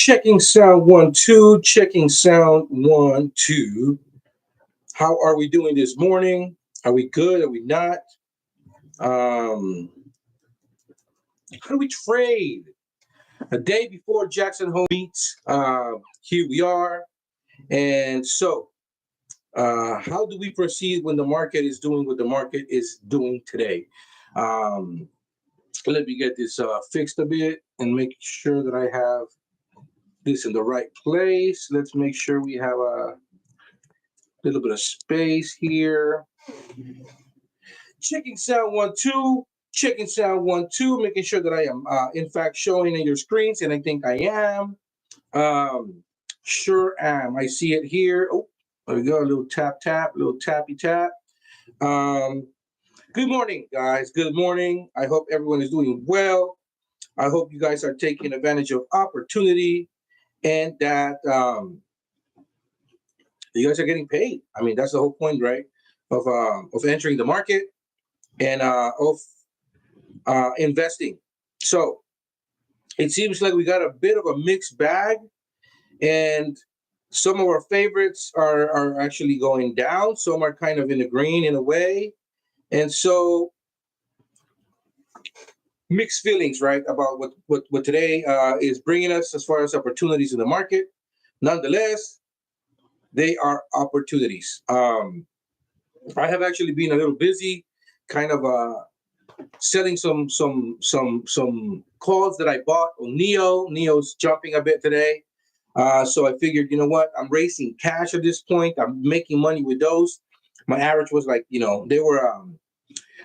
Checking sound one, two. Checking sound one, two. How are we doing this morning? Are we good? Are we not? Um, how do we trade? A day before Jackson Hole meets, here we are. And so, how do we proceed when the market is doing what the market is doing today? Um, Let me get this fixed a bit and make sure that I have this in the right place. Let's make sure we have a little bit of space here. Checking sound one, two. Checking sound one, two. Making sure that I am, in fact, showing in your screens, and I think I am. Sure am. I see it here. Oh, there we go. A little tap, tap, a little tappy, tap. Um, Good morning, guys. Good morning. I hope everyone is doing well. I hope you guys are taking advantage of opportunity and that you guys are getting paid. I mean, that's the whole point, right? Of entering the market and of investing. So it seems like we got a bit of a mixed bag, and some of our favorites are actually going down. Some are kind of in the green in a way, and so mixed feelings, right, about what today is bringing us as far as opportunities in the market. Nonetheless, they are opportunities. I have actually been a little busy, kind of selling some calls that I bought on Neo. Neo's jumping a bit today. So I figured, you know what? I'm raising cash at this point. I'm making money with those. My average was like,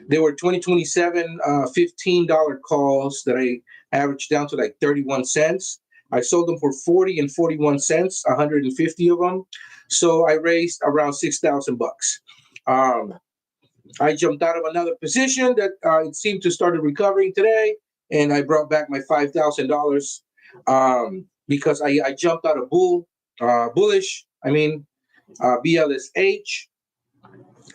they were 2027 $15 calls that I averaged down to like 31 cents. I sold them for 40 and 41 cents, 150 of them. So I raised around 6,000 bucks. I jumped out of another position that it seemed to started recovering today, and I brought back my $5,000 because I jumped out of bullish. I mean, BLSH.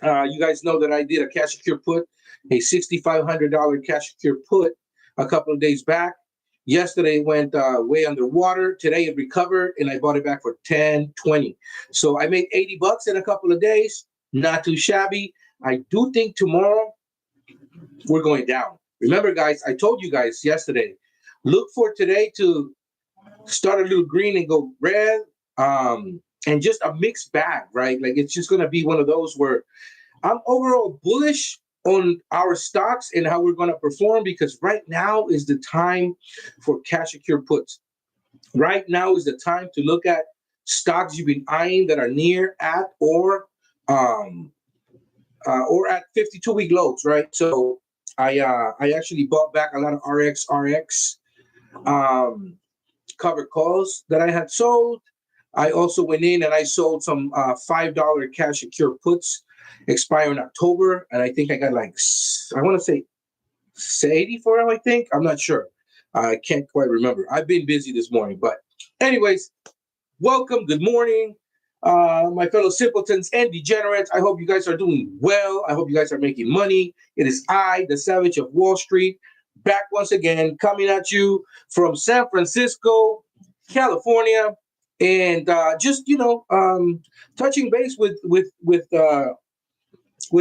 You guys know that I did a cash secure put, a $6,500 cash secure put a couple of days back. Yesterday it went way underwater. Today it recovered, and I bought it back for 10, 20. So I made 80 bucks in a couple of days. Not too shabby. I do think tomorrow we're going down. Remember, guys, I told you guys yesterday, look for today to start a little green and go red, and just a mixed bag, right? Like it's just going to be one of those where I'm overall bullish on our stocks and how we're going to perform because right now is the time for cash secure puts. Right now is the time to look at stocks you've been eyeing that are near, at, or at 52-week lows, right? So I actually bought back a lot of RX um, covered calls that I had sold. I also went in and I sold some $5 cash secure puts expire in October, and I think I got like I want to say 80 for them. I think I'm not sure. I can't quite remember. I've been busy this morning, but anyways, welcome. Good morning, my fellow simpletons and degenerates. I hope you guys are doing well. I hope you guys are making money. It is I, the Savage of Wall Street, back once again, coming at you from San Francisco, California, and just touching base with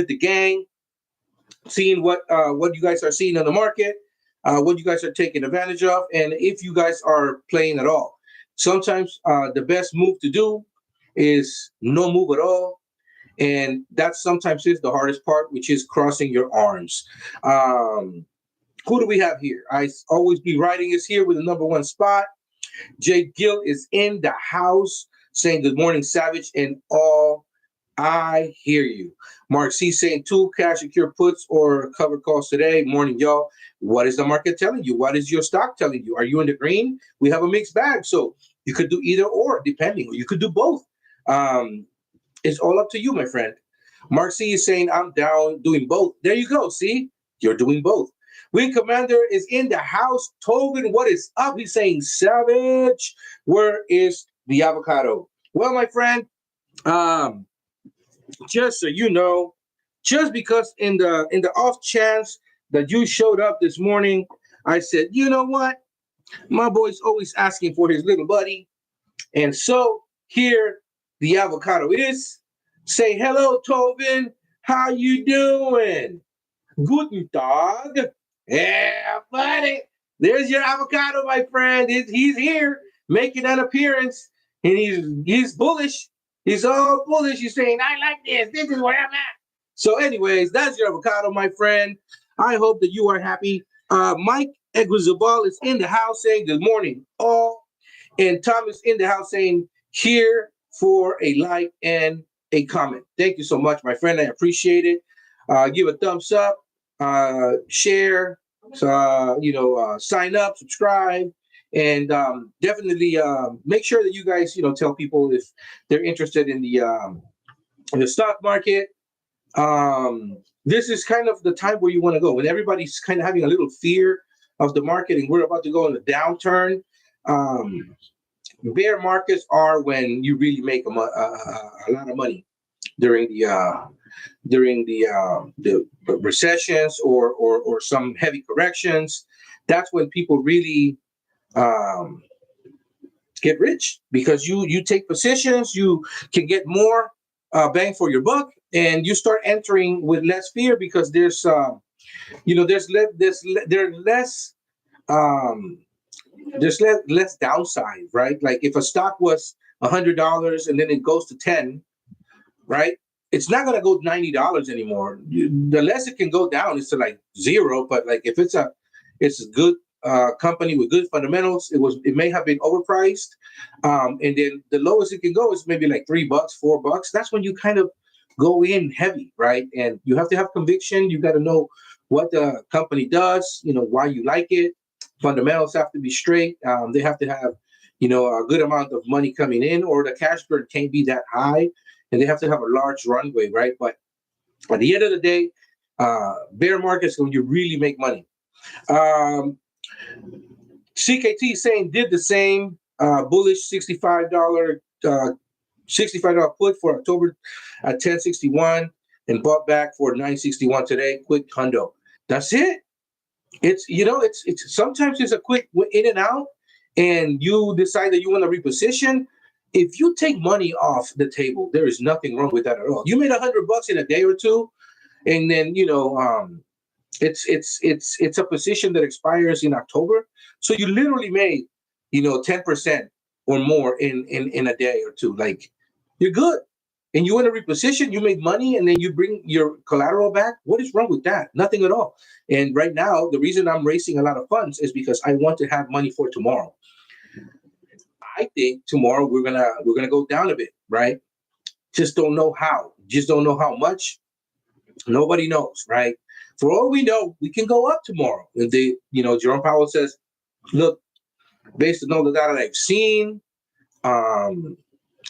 the gang, seeing what you guys are seeing in the market, what you guys are taking advantage of, and if you guys are playing at all. Sometimes the best move to do is no move at all, and that sometimes is the hardest part, which is crossing your arms. Who do we have here? I always be writing is here with the number one spot. Jay Gill is in the house saying good morning, Savage, and all. I hear you. Mark C saying two cash secure puts or cover calls today. Morning, y'all. What is the market telling you? What is your stock telling you? Are you in the green? We have a mixed bag. So you could do either or, depending, or you could do both. It's all up to you, my friend. Mark C is saying I'm down doing both. There you go. See, you're doing both. Wing Commander is in the house. Tobin, what is up? He's saying Savage. Where is the avocado? Well, my friend, um, just so you know, just because in the off chance that you showed up this morning, I said, you know what? My boy's always asking for his little buddy. And so here the avocado is. Say hello, Tobin. How you doing? Guten Tag. Yeah, buddy. There's your avocado, my friend. He's here making an appearance. And he's bullish. He's all bullish. He's saying, I like this. This is where I'm at. So, anyways, that's your avocado, my friend. I hope that you are happy. Mike Eguizabal is in the house saying good morning, all. And Thomas in the house saying here for a like and a comment. Thank you so much, my friend. I appreciate it. Give a thumbs up, share, sign up, subscribe, and definitely make sure that you guys, tell people if they're interested in the stock market. This is kind of the time where you want to go when everybody's kind of having a little fear of the market, and we're about to go in a downturn. Bear markets are when you really make a lot of money during the recessions or some heavy corrections. That's when people really get rich, because you take positions, you can get more bang for your buck, and you start entering with less fear, because there's um, less downside, right? Like if a stock was $100 and then it goes to 10, right? It's not gonna go $90 anymore. The less it can go down is to like zero. But like if it's a good company with good fundamentals, it may have been overpriced, and then the lowest it can go is maybe like $3, $4. That's when you kind of go in heavy, right? And you have to have conviction. You got to know what the company does. Why you like it. Fundamentals have to be straight. They have to have, a good amount of money coming in, or the cash burn can't be that high, and they have to have a large runway, right? But at the end of the day, bear markets when you really make money. CKT saying did the same, bullish $65 put for October at 1061 and bought back for 961 today. Quick hundo. That's it. It's sometimes it's a quick in and out, and you decide that you want to reposition. If you take money off the table, there is nothing wrong with that at all. You made $100 in a day or two, and then it's a position that expires in October. So you literally made 10% or more in a day or two. Like, you're good. And you want to reposition, you make money, and then you bring your collateral back. What is wrong with that? Nothing at all. And right now, the reason I'm raising a lot of funds is because I want to have money for tomorrow. I think tomorrow we're gonna go down a bit, right? Just don't know how. Just don't know how much. Nobody knows, right? For all we know, we can go up tomorrow. And Jerome Powell says, look, based on all the data I've seen,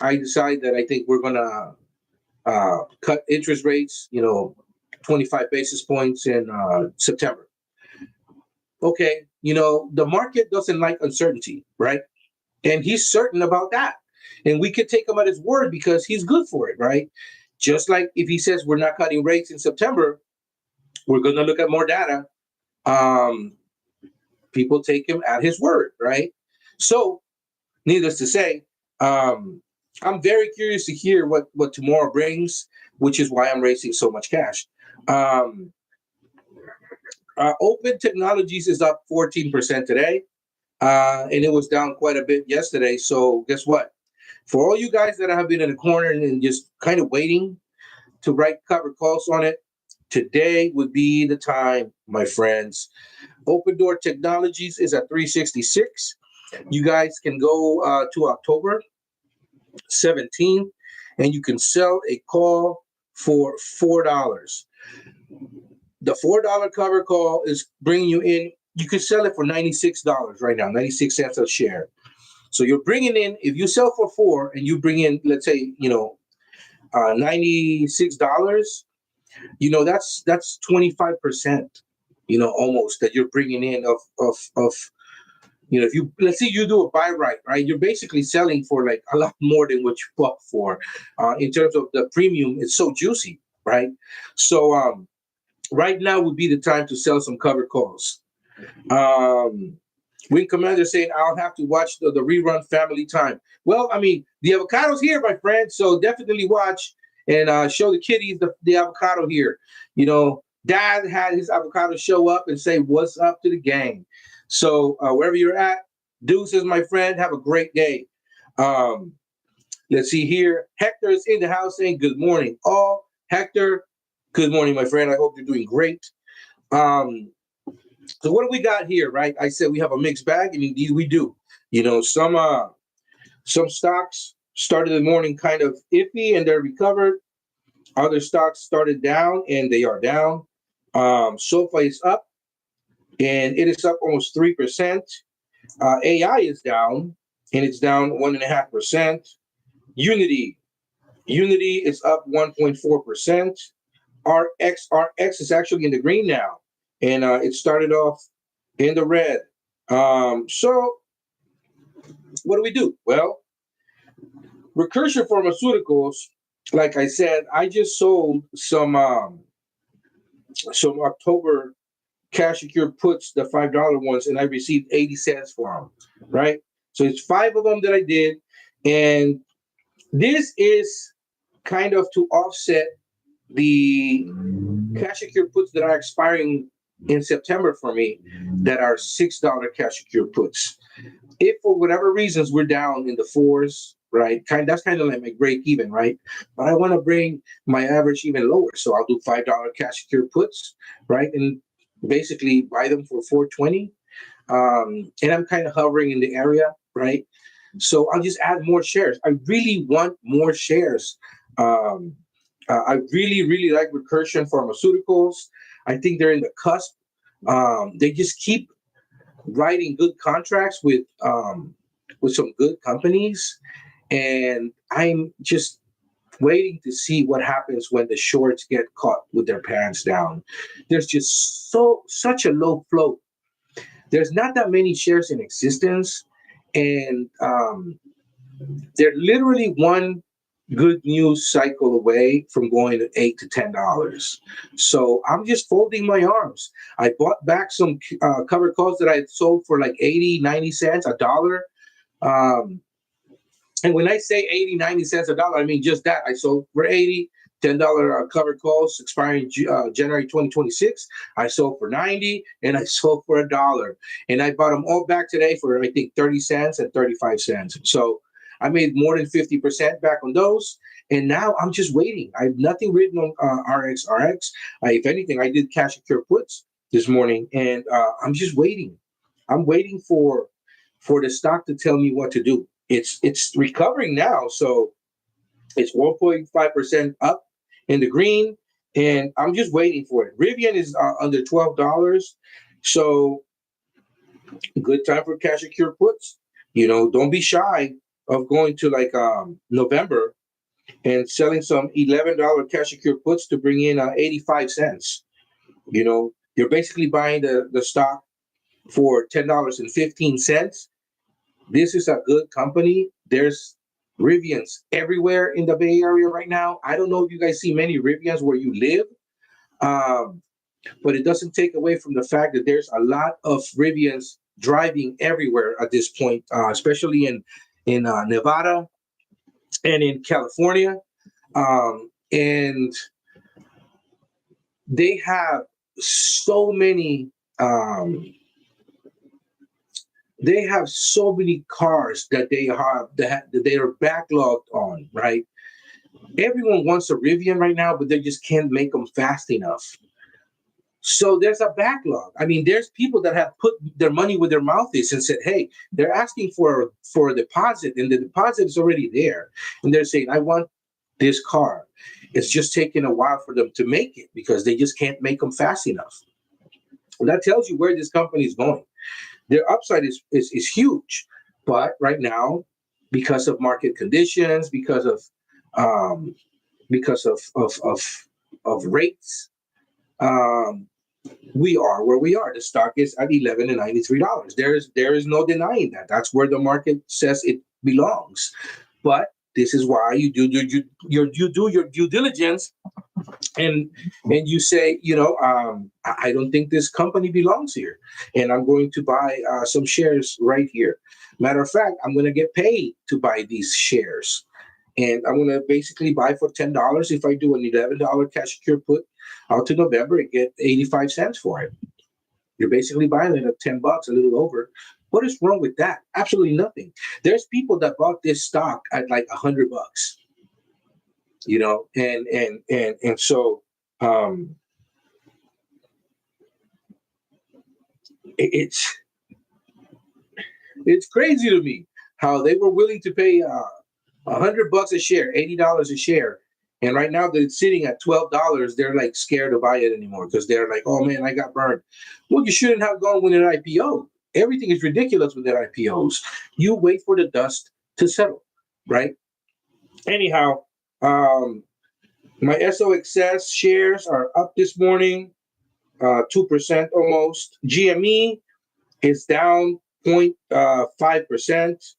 I decide that I think we're gonna cut interest rates, 25 basis points in September. Okay, the market doesn't like uncertainty, right? And he's certain about that. And we could take him at his word because he's good for it, right? Just like if he says we're not cutting rates in September, we're going to look at more data. People take him at his word, right? So, needless to say, I'm very curious to hear what tomorrow brings, which is why I'm raising so much cash. Open Technologies is up 14% today, and it was down quite a bit yesterday. So guess what? For all you guys that have been in the corner and just kind of waiting to write cover calls on it, today would be the time, my friends. Open Door Technologies is at 366. You guys can go to October 17th, and you can sell a call for $4. The $4 cover call is bringing you in. You can sell it for $96 right now, 96 cents a share. So you're bringing in, if you sell for $4 and you bring in, let's say, $96, that's 25%, almost that you're bringing in of if you, let's say you do a buy right, you're basically selling for like a lot more than what you bought for. In terms of the premium, it's so juicy, right? So right now would be the time to sell some covered calls. Wing Commander saying, I'll have to watch the rerun family time. Well, I mean, the avocado's here, my friend. So definitely watch and show the kiddies the avocado here. You know, Dad had his avocado show up and say, what's up to the gang? So wherever you're at, Deuces, my friend, have a great day. Um, let's see here. Hector is in the house saying, good morning. All Hector, good morning, my friend. I hope you're doing great. So what do we got here, right? I said we have a mixed bag, and indeed we do. You know, some stocks started the morning kind of iffy and they're recovered. Other stocks started down and they are down. SoFi is up and it is up almost 3%. AI is down and it's down 1.5%. Unity is up 1.4%. RX is actually in the green now, and it started off in the red. So what do we do? Well, Recursion Pharmaceuticals, like I said, I just sold some October cash secured puts, the $5 ones, and I received 80 cents for them, right? So it's 5 of them that I did, and this is kind of to offset the cash secured puts that are expiring in September for me that are $6 cash secured puts. If for whatever reasons we're down in the fours, right? That's kind of like my break even, right? But I want to bring my average even lower. So I'll do $5 cash secured puts, right? And basically buy them for 420. And I'm kind of hovering in the area, right? So I'll just add more shares. I really want more shares. I really, really like Recursion Pharmaceuticals. I think they're in the cusp. They just keep writing good contracts with some good companies, and I'm just waiting to see what happens when the shorts get caught with their pants down. There's just such a low float. There's not that many shares in existence, and they're literally one good news cycle away from going to $8 to $10. So I'm just folding my arms. I bought back some covered calls that I had sold for like 80, 90 cents, a dollar. And when I say 80, 90 cents, a dollar, I mean just that. I sold for 80, $10 covered calls expiring January 2026. I sold for 90 and I sold for a dollar. And I bought them all back today for, I think, 30 cents and 35 cents. So I made more than 50% back on those. And now I'm just waiting. I have nothing written on RX. If anything, I did cash secure puts this morning, and I'm just waiting. I'm waiting for the stock to tell me what to do. It's recovering now, so it's 1.5% up in the green, and I'm just waiting for it. Rivian is under $12, so good time for cash secure puts. You know, don't be shy of going to like November and selling some $11 cash secure puts to bring in 85 cents. You know, you're basically buying the stock for $10.15. This is a good company. There's Rivians everywhere in the Bay Area right now. I don't know if you guys see many Rivians where you live, but it doesn't take away from the fact that there's a lot of Rivians driving everywhere at this point, especially in Nevada and in California. And they have so many cars that they are backlogged on, right? Everyone wants a Rivian right now, but they just can't make them fast enough. So there's a backlog. I mean, there's people that have put their money where their mouth is and said, hey, they're asking for a deposit, and the deposit is already there. And they're saying, I want this car. It's just taking a while for them to make it because they just can't make them fast enough. And that tells you where this company is going. Their upside is huge, but right now, because of market conditions, because of rates, we are where we are. The stock is at $11.93. There is no denying that. That's where the market says it belongs. But This is why you do your due diligence, and you say, I don't think this company belongs here, and I'm going to buy some shares right here. Matter of fact, I'm going to get paid to buy these shares, and I'm going to basically buy for $10. If I do an $11 cash secure put out to November, and get 85 cents for it. You're basically buying it at $10, a little over. What is wrong with that? Absolutely nothing. There's people that bought this stock at like $100, and so it's crazy to me how they were willing to pay $100 a share, $80 a share, and right now that it's sitting at $12, they're like scared to buy it anymore because they're like, oh man, I got burned. Well, you shouldn't have gone with an IPO. Everything is ridiculous with their IPOs. You wait for the dust to settle, right? Anyhow, my SOXS shares are up this morning, 2% almost. GME is down 0.5%.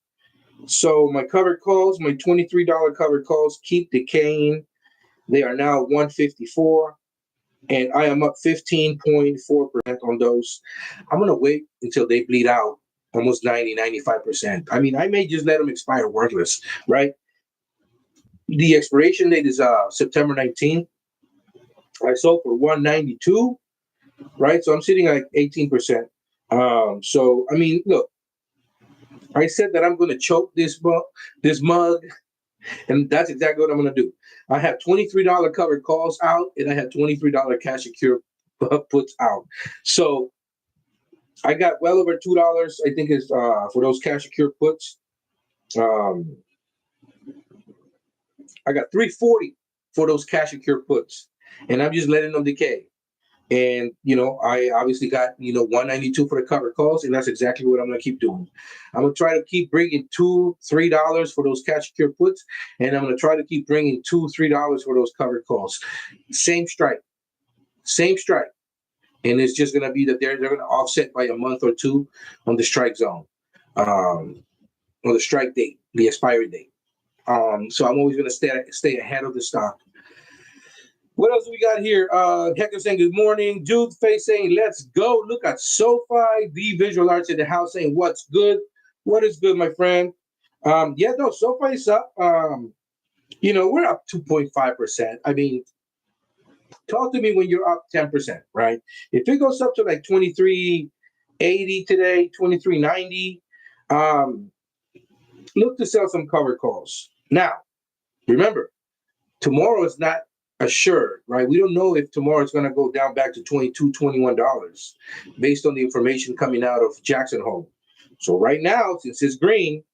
So my covered calls, my $23 covered calls keep decaying. They are now 154, and I am up 15.4% on those. I'm going to wait until they bleed out almost 95%. I mean, I may just let them expire worthless, right? The expiration date is September 19th. I sold for 192, right? So I'm sitting at 18%. So, I mean, look, I said that I'm going to choke this mug, and that's exactly what I'm going to do. I have $23 covered calls out, and I have $23 cash secure puts out. So I got well over $2, I think, is for those cash secure puts. I got $3.40 for those cash secure puts, and I'm just letting them decay. And I obviously got $192 for the covered calls, and that's exactly what I'm going to keep doing. I'm going to try to keep bringing $2-3 for those cash secure puts, and I'm going to try to keep bringing $2-3 for those covered calls. Same strike, and it's just going to be that they're going to offset by a month or two on the strike zone, on the strike date, the expiry date. So I'm always going to stay ahead of the stock. What else do we got here? Hector saying good morning. Jude Face saying let's go. Look at SoFi. The Visual Arts in the house saying what's good. What is good, my friend? SoFi is up. We're up 2.5%. I mean, talk to me when you're up 10%, right? If it goes up to like 2380 today, 2390, look to sell some covered calls. Now, remember, tomorrow is not assured, right? We don't know if tomorrow it's going to go down back to $22, $21 based on the information coming out of Jackson Hole. So right now, since it's green,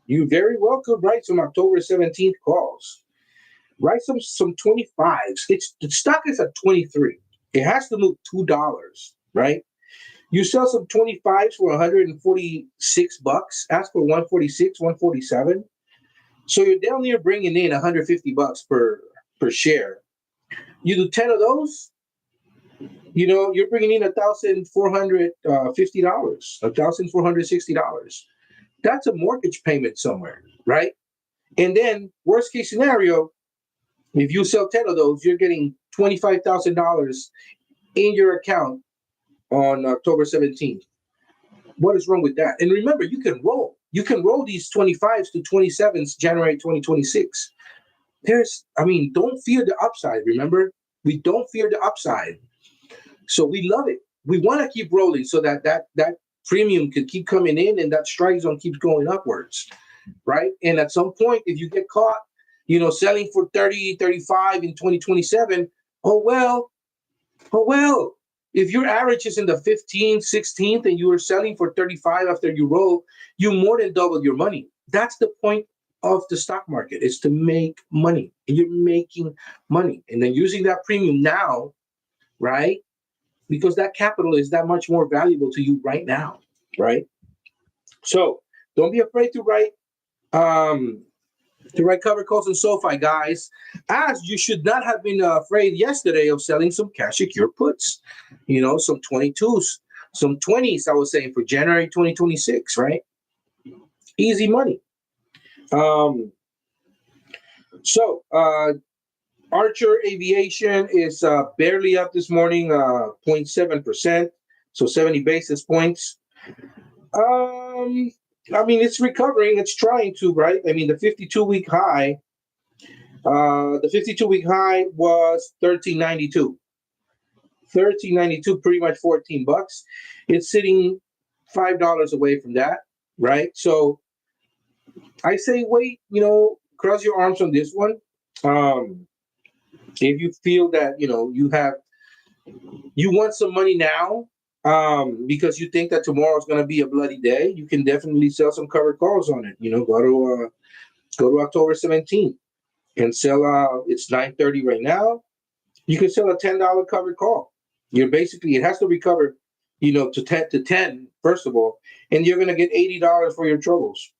you very well could write some October 17th calls. Write some 25s. The stock is at 23. It has to move $2, right? You sell some 25s for $146. Ask for 146, 147. So you're down there bringing in $150 per share. You do 10 of those, you're bringing in $1,450, $1,460. That's a mortgage payment somewhere, right? And then worst case scenario, if you sell 10 of those, you're getting $25,000 in your account on October 17th. What is wrong with that? And remember, you can roll. You can roll these 25s to 27s January 2026. Don't fear the upside. Remember, we don't fear the upside. So we love it. We want to keep rolling so that premium can keep coming in and that strike zone keeps going upwards, right? And at some point, if you get caught, selling for 30, 35 in 2027, oh well. If your average is in the 15th, 16th, and you are selling for 35 after you roll, you more than double your money. That's the point of the stock market, is to make money, and you're making money, and then using that premium now, right? Because that capital is that much more valuable to you right now, right? So don't be afraid to write cover calls on SoFi, guys. As you should not have been afraid yesterday of selling some cash secure puts, some 22s, some 20s. I was saying for January 2026, right? Easy money. So, Archer Aviation is barely up this morning, 0.7%, so 70 basis points. I mean, it's recovering. It's trying to, right? I mean, the 52-week high, was 1392. 1392, pretty much $14. It's sitting $5 away from that, right? So I say wait, cross your arms on this one. If you feel that you want some money now, because you think that tomorrow is going to be a bloody day, you can definitely sell some covered calls on it. Go to October 17th and sell. It's 9:30 right now. You can sell a $10 covered call. It has to recover, to 10 first of all, and you're going to get $80 for your troubles.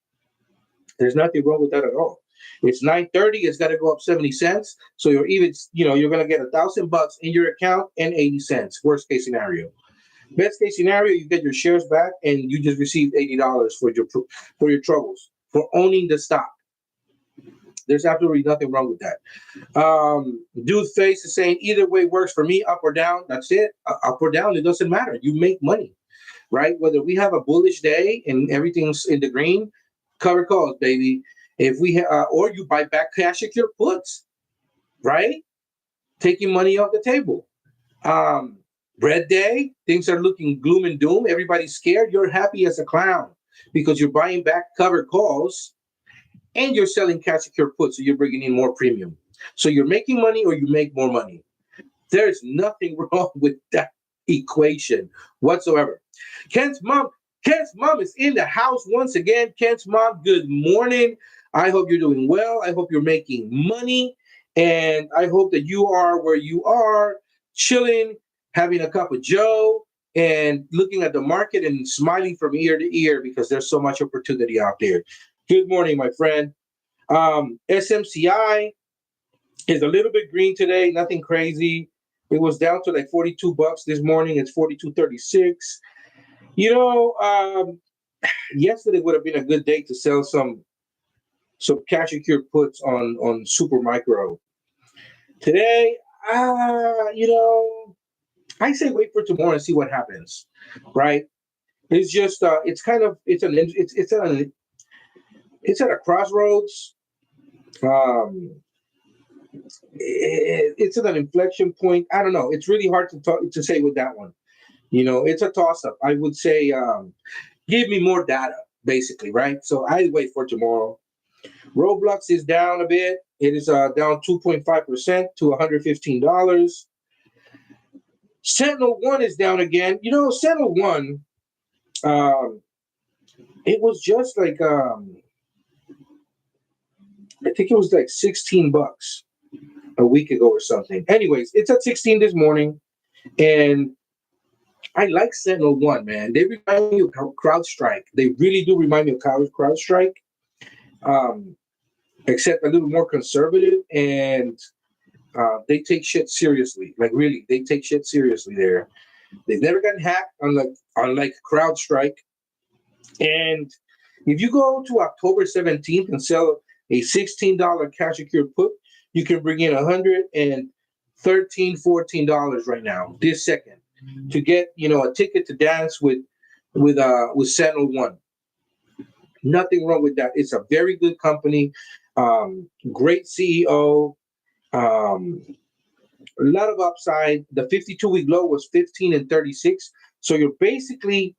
There's nothing wrong with that at all. It's 9:30. It's got to go up 70 cents. So you're going to get $1,000 in your account and 80 cents. Worst case scenario. Best case scenario, you get your shares back and you just received $80 for your troubles for owning the stock. There's absolutely nothing wrong with that. Dude Face is saying either way works for me, up or down. That's it. Up or down, it doesn't matter. You make money, right? Whether we have a bullish day and everything's in the green, cover calls, baby. If we or you buy back cash secure puts, right? Taking money off the table. Red day, things are looking gloom and doom. Everybody's scared. You're happy as a clown because you're buying back covered calls and you're selling cash secure puts, so you're bringing in more premium. So you're making money or you make more money. There's nothing wrong with that equation whatsoever. Kent's mom is in the house once again. Kent's mom, good morning. I hope you're doing well. I hope you're making money. And I hope that you are where you are, chilling, having a cup of Joe, and looking at the market and smiling from ear to ear because there's so much opportunity out there. Good morning, my friend. SMCI is a little bit green today, nothing crazy. It was down to like $42 this morning. It's 42.36. Yesterday would have been a good day to sell some cash secure puts on Super Micro. Today, I say wait for tomorrow and see what happens, right? It's just it's at a crossroads. It's at an inflection point. I don't know. It's really hard to say with that one. It's a toss up. I would say give me more data, basically, right? So I wait for tomorrow. Roblox is down a bit. It is down 2.5% to $115. Sentinel One is down again. Sentinel One, it was just like I think it was like $16 a week ago or something. Anyways, it's at 16 this morning, and I like Sentinel One, man. They remind me of CrowdStrike. They really do remind me of CrowdStrike, except a little more conservative, and they take shit seriously. Like really, they take shit seriously there. They've never gotten hacked, unlike CrowdStrike. And if you go to October 17th and sell a $16 cash secure put, you can bring in $14 right now, this second, to get a ticket to dance with Sentinel One. Nothing wrong with that. It's a very good company, great CEO, a lot of upside. The 52-week low was 15.36, so you're basically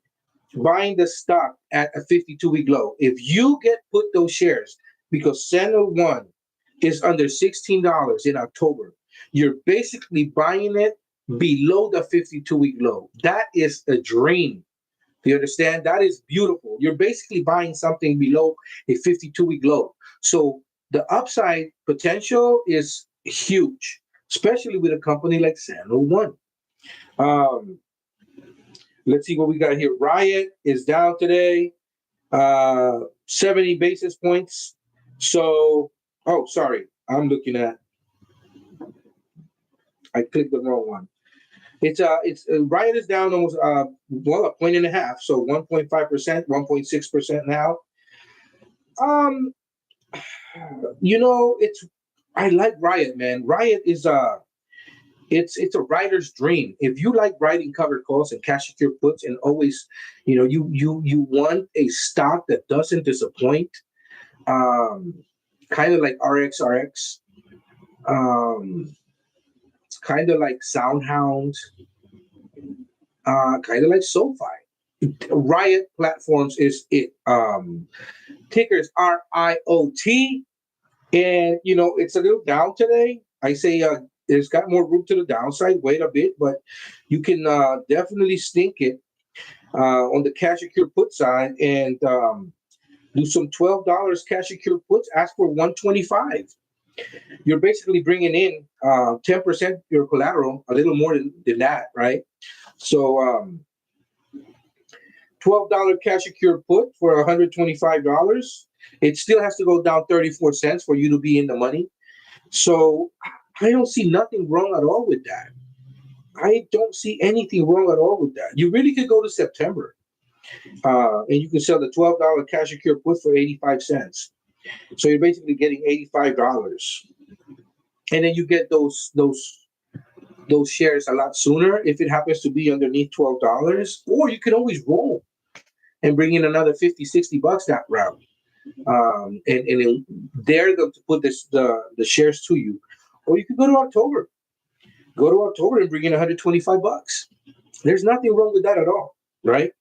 buying the stock at a 52-week low. If you get put those shares, because Sentinel One is under $16 in October, you're basically buying it below the 52-week low. That is a dream. Do you understand? That is beautiful. You're basically buying something below a 52-week low. So the upside potential is huge, especially with a company like Sentinel One. Let's see what we got here. Riot is down today, 70 basis points. So, sorry, I'm looking at. I clicked the wrong one. It's Riot is down almost a point and a half, so 1.5%, 1.6% now. It's I like Riot, man. Riot is it's a writer's dream. If you like writing covered calls and cash secure puts and always, you want a stock that doesn't disappoint, um, kind of like RXRX, um, kind of like SoundHound, kind of like SoFi. Riot Platforms is it. Tickers RIOT, and it's a little down today. I say it's got more room to the downside. Wait a bit, but you can definitely stink it on the cash secure put side and do some $12 cash secure puts. Ask for 125. You're basically bringing in 10% your collateral, a little more than that, right? So $12 cash secure put for $125. It still has to go down 34 cents for you to be in the money. So I don't see nothing wrong at all with that. I don't see anything wrong at all with that. You really could go to September and you can sell the $12 cash secure put for 85 cents. So you're basically getting $85. And then you get those shares a lot sooner if it happens to be underneath $12. Or you can always roll and bring in another 50, $60 that round. And then dare them to put the shares to you. Or you can go to October. Go to October and bring in $125. There's nothing wrong with that at all, right?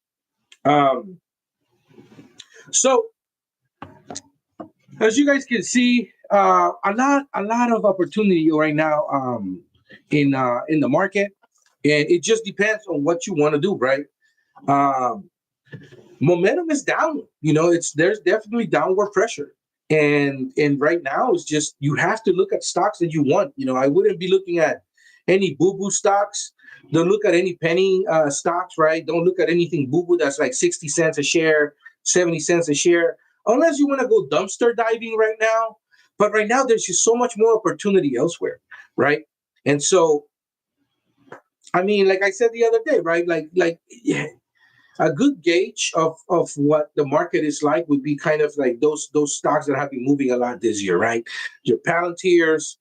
So as you guys can see, a lot of opportunity right now in the market, and it just depends on what you want to do, right? Momentum is down. There's definitely downward pressure, and right now it's just you have to look at stocks that you want. I wouldn't be looking at any boo-boo stocks. Don't look at any penny stocks, right? Don't look at anything boo-boo that's like 60 cents a share, 70 cents a share, unless you want to go dumpster diving right now. But right now, there's just so much more opportunity elsewhere, right? And so, I mean, like I said the other day, right? Yeah, a good gauge of what the market is like would be kind of like those stocks that have been moving a lot this year, right? Your Palantirs,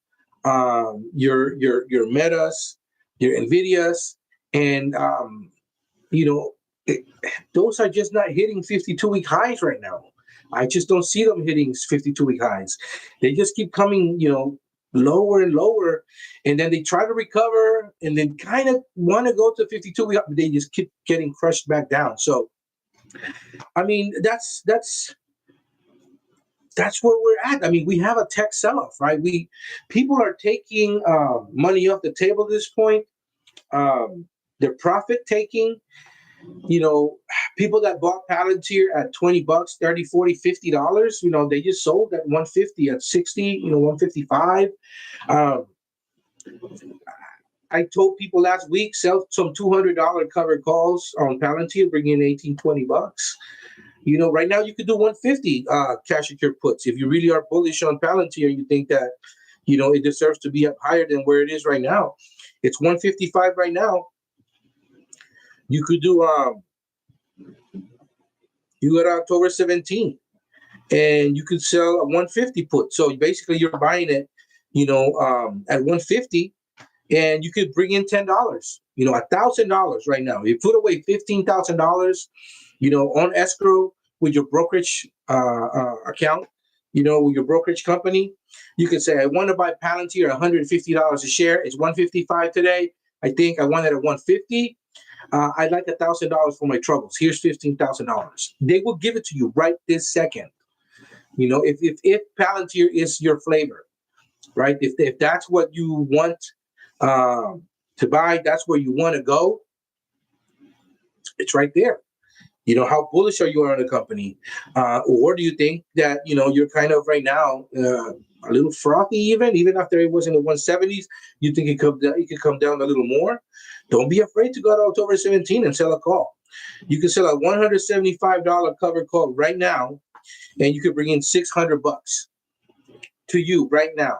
your Metas, your Nvidias, and it, those are just not hitting 52-week highs right now. I just don't see them hitting 52-week highs. They just keep coming, lower and lower, and then they try to recover, and then kind of want to go to 52-week, but they just keep getting crushed back down. So, I mean, that's where we're at. I mean, we have a tech sell-off, right? People are taking money off the table at this point. They're profit taking. People that bought Palantir at $20, $30, $40, $50, they just sold at 150, at 60, 155. I told people last week, sell some $200 covered calls on Palantir, bring in $18, $20. Right now you could do 150 cash secure puts. If you really are bullish on Palantir, you think that, it deserves to be up higher than where it is right now. It's 155 right now. You could do you go to October 17th, and you could sell a 150 put. So basically, you're buying it, at 150, and you could bring in $10. $1,000 right now. You put away $15,000, on escrow with your brokerage account, with your brokerage company. You can say, I want to buy Palantir at $150 a share. It's 155 today. I think I want it at 150. I'd like $1,000 for my troubles. Here's $15,000. They will give it to you right this second. If Palantir is your flavor, right? If that's what you want to buy, that's where you want to go. It's right there. How bullish are you on the company, or do you think that you're kind of right now a little frothy, even after it was in the 170s? You think it could come down a little more? Don't be afraid to go to October 17 and sell a call. You can sell a $175 covered call right now, and you could bring in $600 to you right now.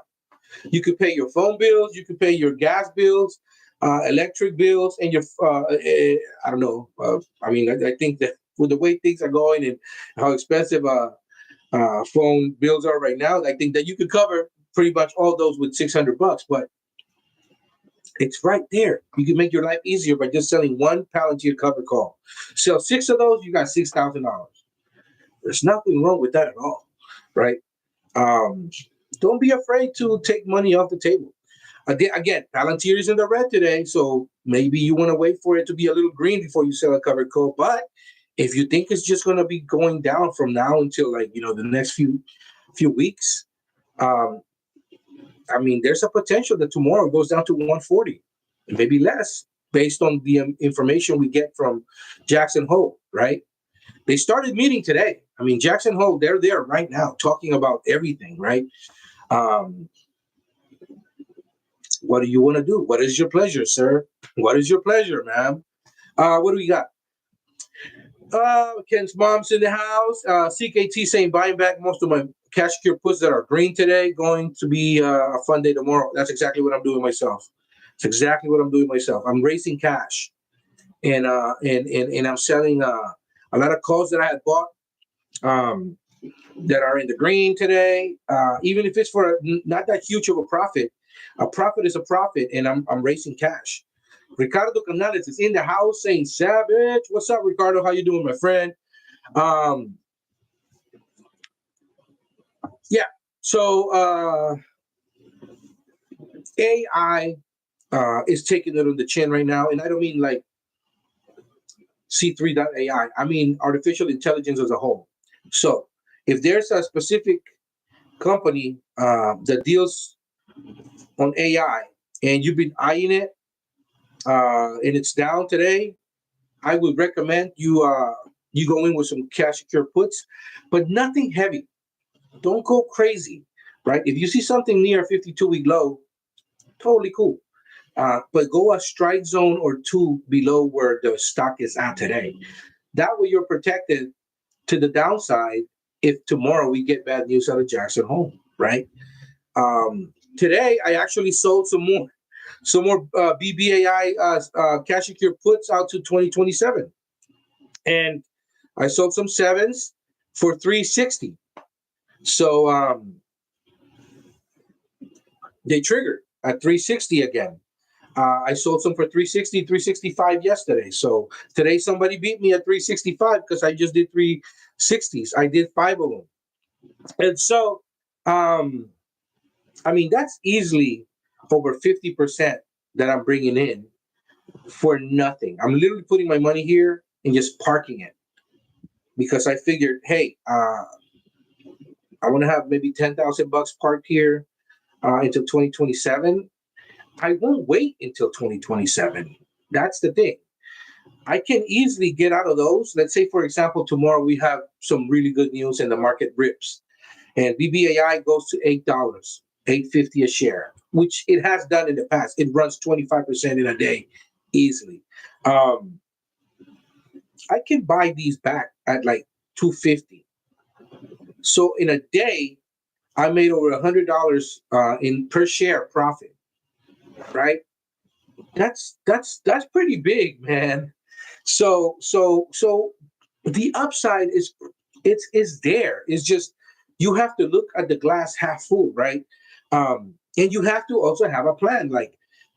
You could pay your phone bills, you could pay your gas bills, electric bills, and your I don't know. I think that with the way things are going and how expensive phone bills are right now, I think that you could cover pretty much all those with $600, but it's right there. You can make your life easier by just selling one Palantir covered call. Sell 6 of those, you got $6,000. There's nothing wrong with that at all, right? Um, don't be afraid to take money off the table. Again, Palantir is in the red today, so maybe you want to wait for it to be a little green before you sell a covered call. But if you think it's just going to be going down from now until the next few weeks, I mean, there's a potential that tomorrow goes down to 140, maybe less, based on the information we get from Jackson Hole, right? They started meeting today. I mean, Jackson Hole, they're there right now talking about everything, right? What do you want to do? What is your pleasure, sir? What is your pleasure, ma'am? What do we got? Ken's mom's in the house. CKT saying buying back most of my cash secure puts that are green today. Going to be a fun day tomorrow. That's exactly what I'm doing myself. It's exactly what I'm doing myself. I'm raising cash, and I'm selling a lot of calls that I had bought that are in the green today. Even if it's for not that huge of a profit is a profit, and I'm raising cash. Ricardo Canales is in the house saying, Savage. What's up, Ricardo? How you doing, my friend? Yeah. So AI is taking it on the chin right now. And I don't mean like C3.ai. I mean artificial intelligence as a whole. So if there's a specific company that deals on AI and you've been eyeing it, and it's down today, I would recommend you go in with some cash secure puts, but nothing heavy. Don't go crazy, right? If you see something near a 52-week low, totally cool. But go a strike zone or two below where the stock is at today. That way you're protected to the downside if tomorrow we get bad news out of Jackson Hole, right? Today, I actually sold some more BBAI cash secure puts out to 2027. And I sold some 7s for 360. So they triggered at 360 again. I sold some for 360, 365 yesterday. So today somebody beat me at 365 because I just did 360s. I did 5 of them. And so, I mean, that's easily over 50% that I'm bringing in for nothing. I'm literally putting my money here and just parking it because I figured, hey, I want to have maybe $10,000 parked here until 2027. I won't wait until 2027. That's the thing. I can easily get out of those. Let's say, for example, tomorrow we have some really good news and the market rips, and BBAI goes to $8, $8.50 a share, which it has done in the past. It runs 25% in a day easily. I can buy these back at like $2.50. So in a day, I made over $100 in per share profit. Right? That's pretty big, man. So the upside is there. It's just you have to look at the glass half full, right? And you have to also have a plan. Like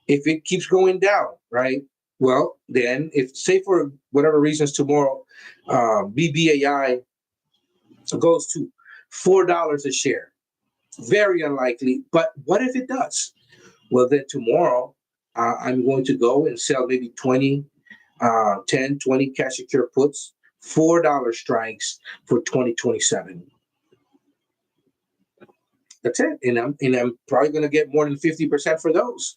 if it keeps going down, right? Well, then if say for whatever reasons tomorrow, BBAI goes to $4 a share, very unlikely. But what if it does? Well, then tomorrow I'm going to go and sell maybe 20, 10, 20 cash secure puts, $4 strikes for 2027. That's it. And I'm probably going to get more than 50% for those.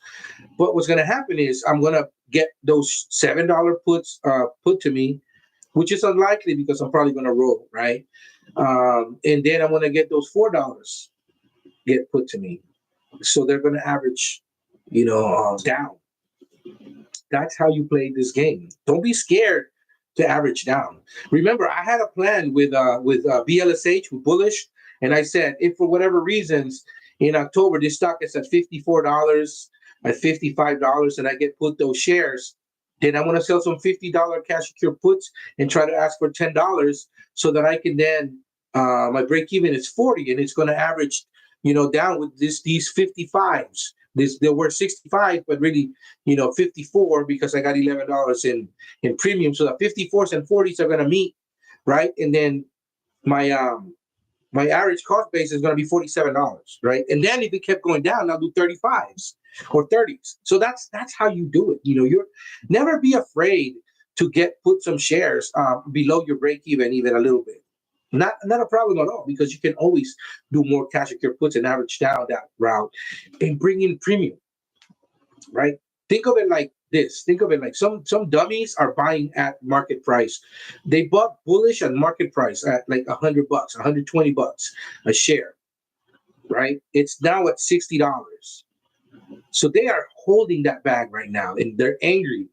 But what's going to happen is I'm going to get those $7 puts put to me, which is unlikely because I'm probably going to roll, right? And then I'm going to get those $4 get put to me. So they're going to average, down. That's how you play this game. Don't be scared to average down. Remember, I had a plan with BLSH, with Bullish, and I said, if for whatever reasons in October this stock is at $54, at $55, and I get put those shares, then I'm going to sell some $50 cash secure puts and try to ask for $10 so that I can then my break even is 40 and it's going to average down with these 55s. There were 65, but really, 54 because I got $11 in premium. So the 54s and 40s are gonna meet, right? And then my average cost base is going to be $47, right? And then if it kept going down, I'll do 35s or 30s. So that's how you do it. You're never be afraid to put some shares below your break even a little bit. Not a problem at all, because you can always do more cash secure puts and average down that route and bring in premium, right? Think of it like this. Think of it like some dummies are buying at market price. They bought bullish at market price at like $100, $120 a share, right? It's now at $60. So they are holding that bag right now and they're angry.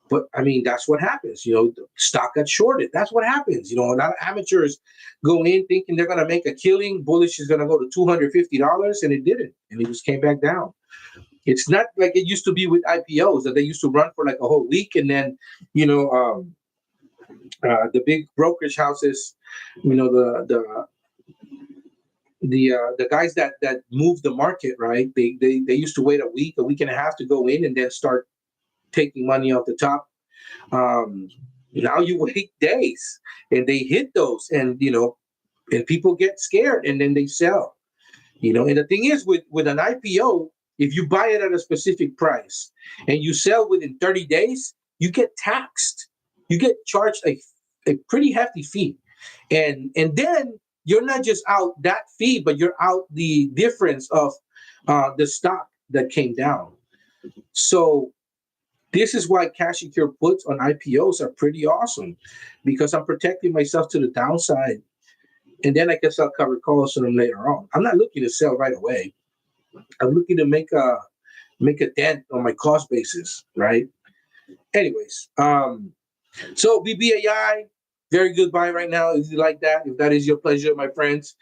But I mean, that's what happens. The stock got shorted. That's what happens. A lot of amateurs go in thinking they're going to make a killing. Bullish is going to go to $250, and it didn't. And it just came back down. It's not like it used to be with IPOs that they used to run for like a whole week, and then, the big brokerage houses, the guys that move the market, right? They used to wait a week and a half to go in and then start taking money off the top. Now you wait days, and they hit those, and and people get scared, and then they sell. And the thing is, with an IPO, if you buy it at a specific price and you sell within 30 days, you get taxed. You get charged a pretty hefty fee. And then you're not just out that fee, but you're out the difference of the stock that came down. So this is why cash secure puts on IPOs are pretty awesome, because I'm protecting myself to the downside. And then I can sell covered calls on them later on. I'm not looking to sell right away. I'm looking to make a dent on my cost basis, right? Anyways, so BBAI, very good buy right now. If you like that, if that is your pleasure, my friends.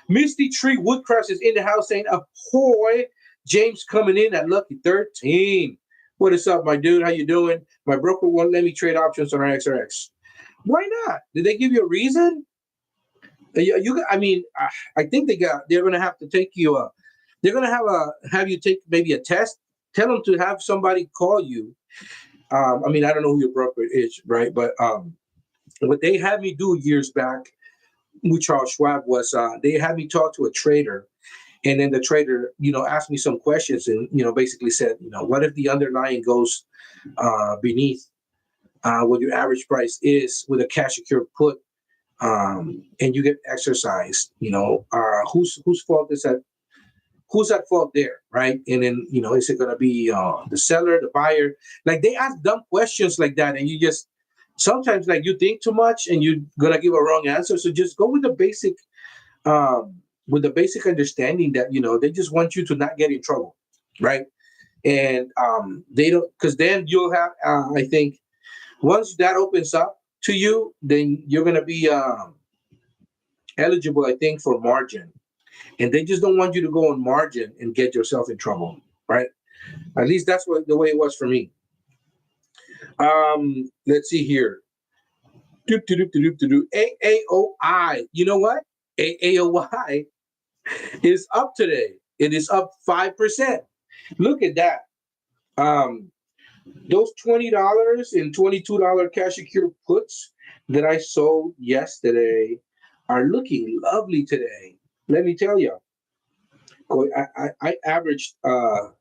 Misty Tree Woodcraft is in the house saying, ahoy. James coming in at Lucky 13. What is up, my dude? How you doing? My broker won't let me trade options on RXRX. Why not? Did they give you a reason? I think they're going to have to take you they're going to have you take maybe a test. Tell them to have somebody call you. I don't know who your broker is, right? But what they had me do years back with Charles Schwab was they had me talk to a trader, and then the trader, asked me some questions and, basically said, what if the underlying goes beneath what your average price is with a cash secure put, and you get exercised, whose fault is that? Who's at fault there, right? And then, is it going to be the seller, the buyer? Like, they ask dumb questions like that, and you just sometimes, like, you think too much and you're going to give a wrong answer. So just go with the basic understanding that, they just want you to not get in trouble, right? And they don't, because then you'll have, I think, once that opens up to you, then you're going to be eligible, I think, for margin. And they just don't want you to go on margin and get yourself in trouble, right? At least that's the way it was for me. Let's see here. AAOI. You know what? AAOI is up today. It is up 5%. Look at that. Those $20 and $22 cash secure puts that I sold yesterday are looking lovely today. Let me tell you, I averaged on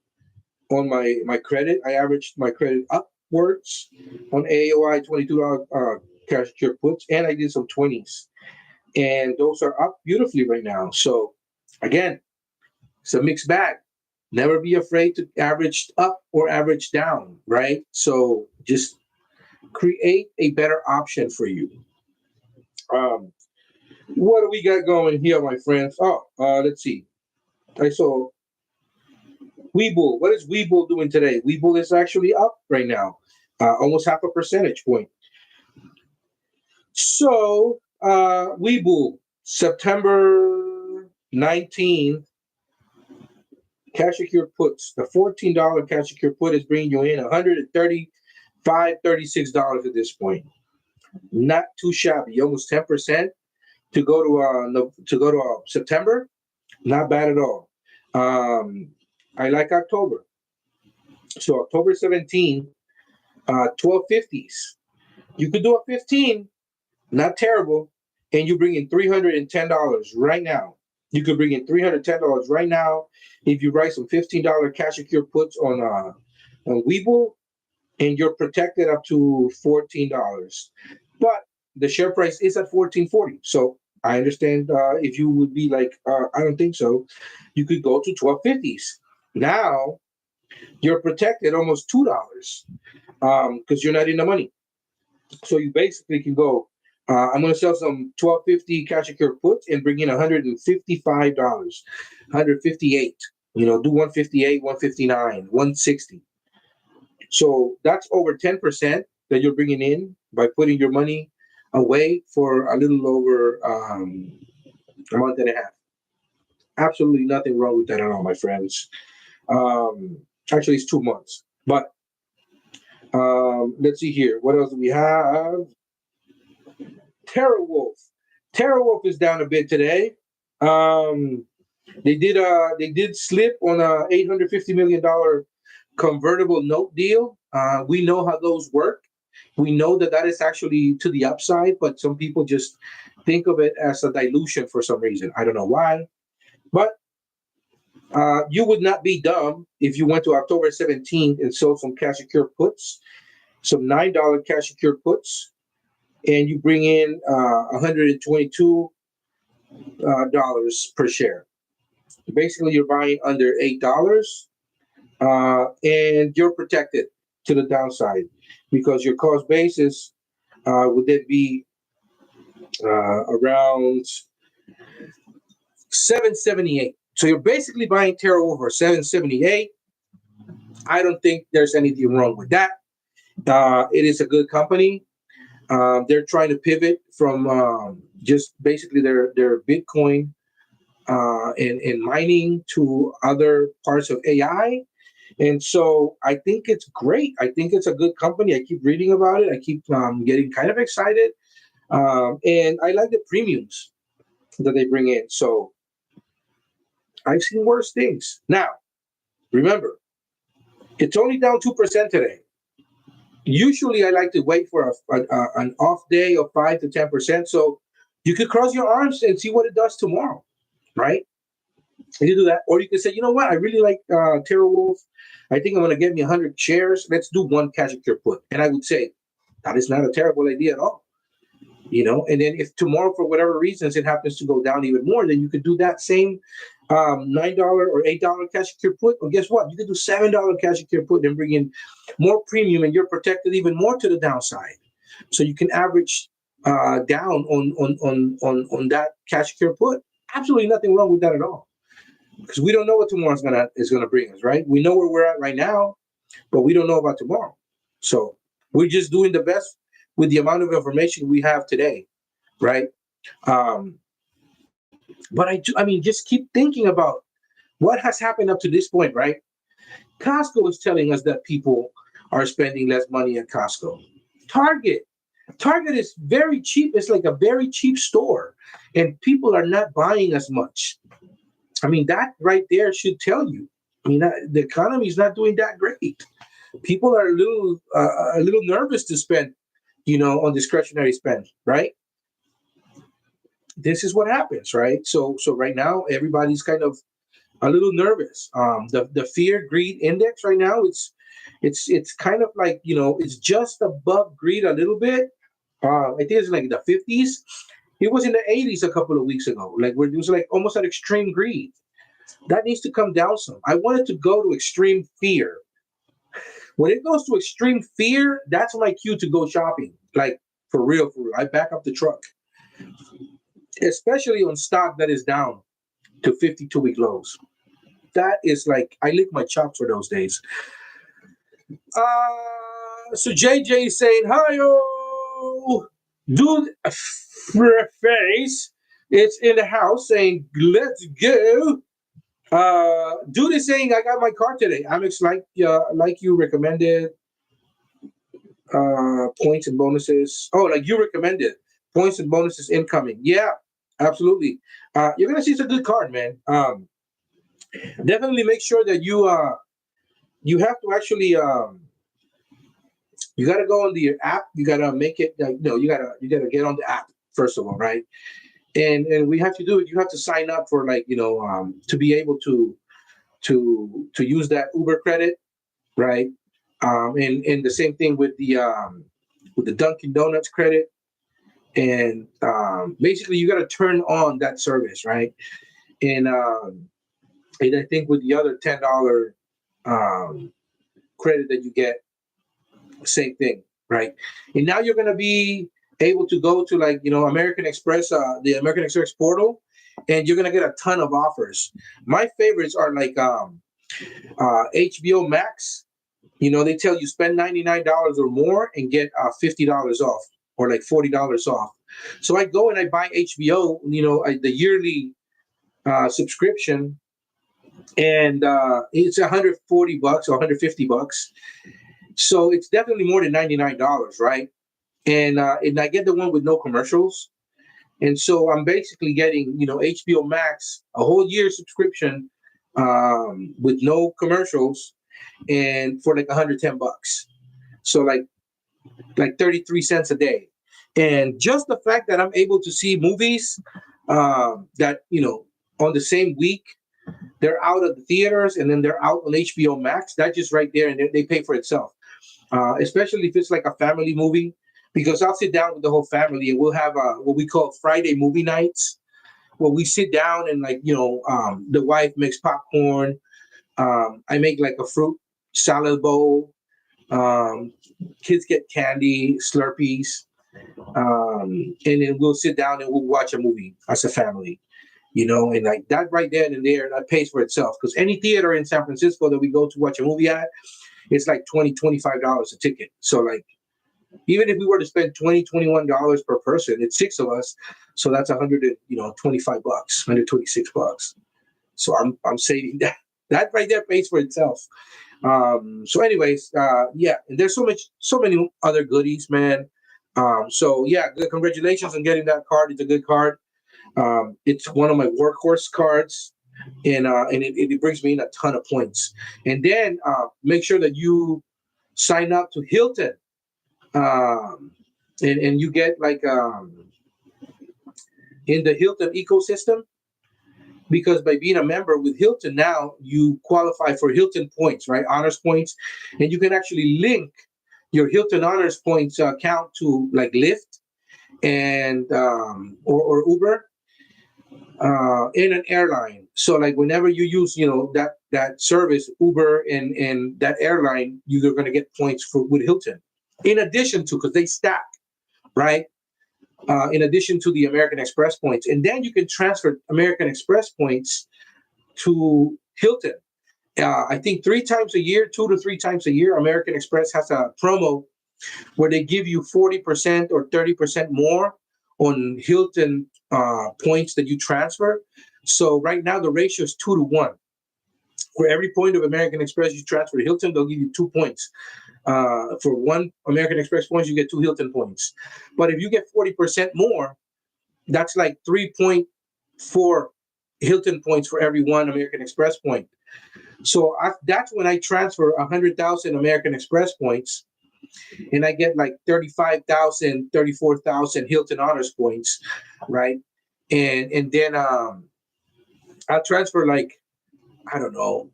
my credit. I averaged my credit upwards on AOI $22 cash secure puts, and I did some 20s, and those are up beautifully right now. So again, it's a mixed bag. Never be afraid to average up or average down, right? So just create a better option for you. What do we got going here, my friends? Let's see. I saw Webull. What is Webull doing today? Webull is actually up right now, almost half a percentage point. So Webull, September 19th, cash secure puts. The $14 cash secure put is bringing you in $135, $36 at this point. Not too shabby, almost 10% to go to September. Not bad at all. I like October. So October 17, 1250s. You could do a 15, not terrible, and you bring in $310 right now. You could bring in $310 right now if you write some $15 cash secure puts on Webull, and you're protected up to $14. But the share price is at 14.40. So I understand if you would be like, I don't think so. You could go to 1250s. Now you're protected almost $2 because you're not in the money. So you basically can go. I'm going to sell some 1250 cash secure puts and bring in $155, 158. Do 158, 159, 160. So that's over 10% that you're bringing in by putting your money away for a little over a month and a half. Absolutely nothing wrong with that at all, my friends. Actually, it's 2 months. But let's see here. What else do we have? TerraWolf. TerraWolf is down a bit today. They did slip on a $850 million convertible note deal. We know how those work. We know that is actually to the upside, but some people just think of it as a dilution for some reason. I don't know why, but you would not be dumb if you went to October 17th and sold some cash secure puts, some $9 cash secure puts, and you bring in $122 per share. Basically, you're buying under $8, and you're protected to the downside because your cost basis would then be around 778. So you're basically buying TerraWolf for 778. I don't think there's anything wrong with that. It is a good company. They're trying to pivot from just basically their Bitcoin and mining to other parts of AI. And so I think it's great. I think it's a good company. I keep reading about it. I keep getting kind of excited. And I like the premiums that they bring in. So I've seen worse things. Now, remember, it's only down 2% today. Usually I like to wait for an off day of 5 to 10%. So you could cross your arms and see what it does tomorrow, right? You do that. Or you can say, you know what? I really like TerraWolf. I think I'm going to get me 100 shares. Let's do one cash secure put. And I would say, that is not a terrible idea at all. And then if tomorrow, for whatever reasons, it happens to go down even more, then you could do that same $9 or $8 cash secure put. Well, guess what? You could do $7 cash secure put and bring in more premium, and you're protected even more to the downside. So you can average down on that cash secure put. Absolutely nothing wrong with that at all, because we don't know what tomorrow is gonna bring us, right? We know where we're at right now, but we don't know about tomorrow. So we're just doing the best with the amount of information we have today, right? But I mean, just keep thinking about what has happened up to this point, right? Costco is telling us that people are spending less money at Costco. Target is very cheap. It's like a very cheap store, and people are not buying as much. I mean, that right there should tell you. I mean, the economy is not doing that great. People are a little nervous to spend, on discretionary spend, right? This is what happens, right? So right now everybody's kind of a little nervous. The fear greed index right now, it's kind of like, it's just above greed a little bit. I think it's like the 50s. It was in the 80s a couple of weeks ago. Like where it was like almost at extreme greed. That needs to come down some. I want it to go to extreme fear. When it goes to extreme fear, that's my cue to go shopping. Like for real, for real. I back up the truck, especially on stock that is down to 52-week lows. That is like, I lick my chops for those days. So JJ is saying, hi-yo, dude, face. It's in the house saying, let's go. Dude is saying, I got my car today. Amex, like you recommended, points and bonuses. Oh, like you recommended, points and bonuses incoming. Yeah. Absolutely. You're gonna see it's a good card, man. Definitely make sure that you have to actually you gotta go on the app. You gotta make it. You gotta get on the app first of all, right? And we have to do it. You have to sign up for like to be able to use that Uber credit, right? And the same thing with the Dunkin' Donuts credit. And basically, you got to turn on that service, right? And I think with the other $10 um, credit that you get, same thing, right? And now you're gonna be able to go to like American Express, the American Express portal, and you're gonna get a ton of offers. My favorites are like HBO Max. They tell you spend $99 or more and get $50 off or like $40 off. So I go and I buy HBO, the yearly subscription, and it's $140 or $150. So it's definitely more than $99, right? And I get the one with no commercials. And so I'm basically getting, HBO Max, a whole year subscription with no commercials, and for like $110. So like 33 cents a day. And just the fact that I'm able to see movies that, on the same week, they're out of the theaters and then they're out on HBO Max, that just right there, and they pay for itself. Especially if it's like a family movie, because I'll sit down with the whole family and we'll have what we call Friday movie nights, where we sit down and like the wife makes popcorn, I make like a fruit salad bowl, um, kids get candy, Slurpees, and then we'll sit down and we'll watch a movie as a family. And like that right there and there, that pays for itself. Because any theater in San Francisco that we go to watch a movie at, it's like $25 a ticket. So like even if we were to spend $21 per person, it's six of us, so that's 125 bucks, $126. So I'm saving that. That right there pays for itself. So anyways, yeah, and there's so many other goodies, man. So yeah, good, congratulations on getting that card. It's a good card. It's one of my workhorse cards, and it brings me in a ton of points. And then make sure that you sign up to Hilton, um, and you get like in the Hilton ecosystem, because by being a member with Hilton now you qualify for Hilton points, right? Honors points, and you can actually link your Hilton honors points account to like Lyft and or Uber in an airline. So like whenever you use that service, Uber and that airline, you're going to get points for with Hilton. In addition to, because they stack, right? In addition to the American Express points, and then you can transfer American Express points to Hilton. I think 3 times a year, 2 to 3 times a year, American Express has a promo where they give you 40% or 30% more on Hilton points that you transfer. So right now the ratio is 2 to 1. For every point of American Express you transfer to Hilton, they'll give you 2 points. For one American Express points, you get 2 Hilton points. But if you get 40% more, that's like 3.4 Hilton points for every one American Express point. So that's when I transfer 100,000 American Express points, and I get like 35,000, 34,000 Hilton Honors points, right? And then I'll transfer like, I don't know,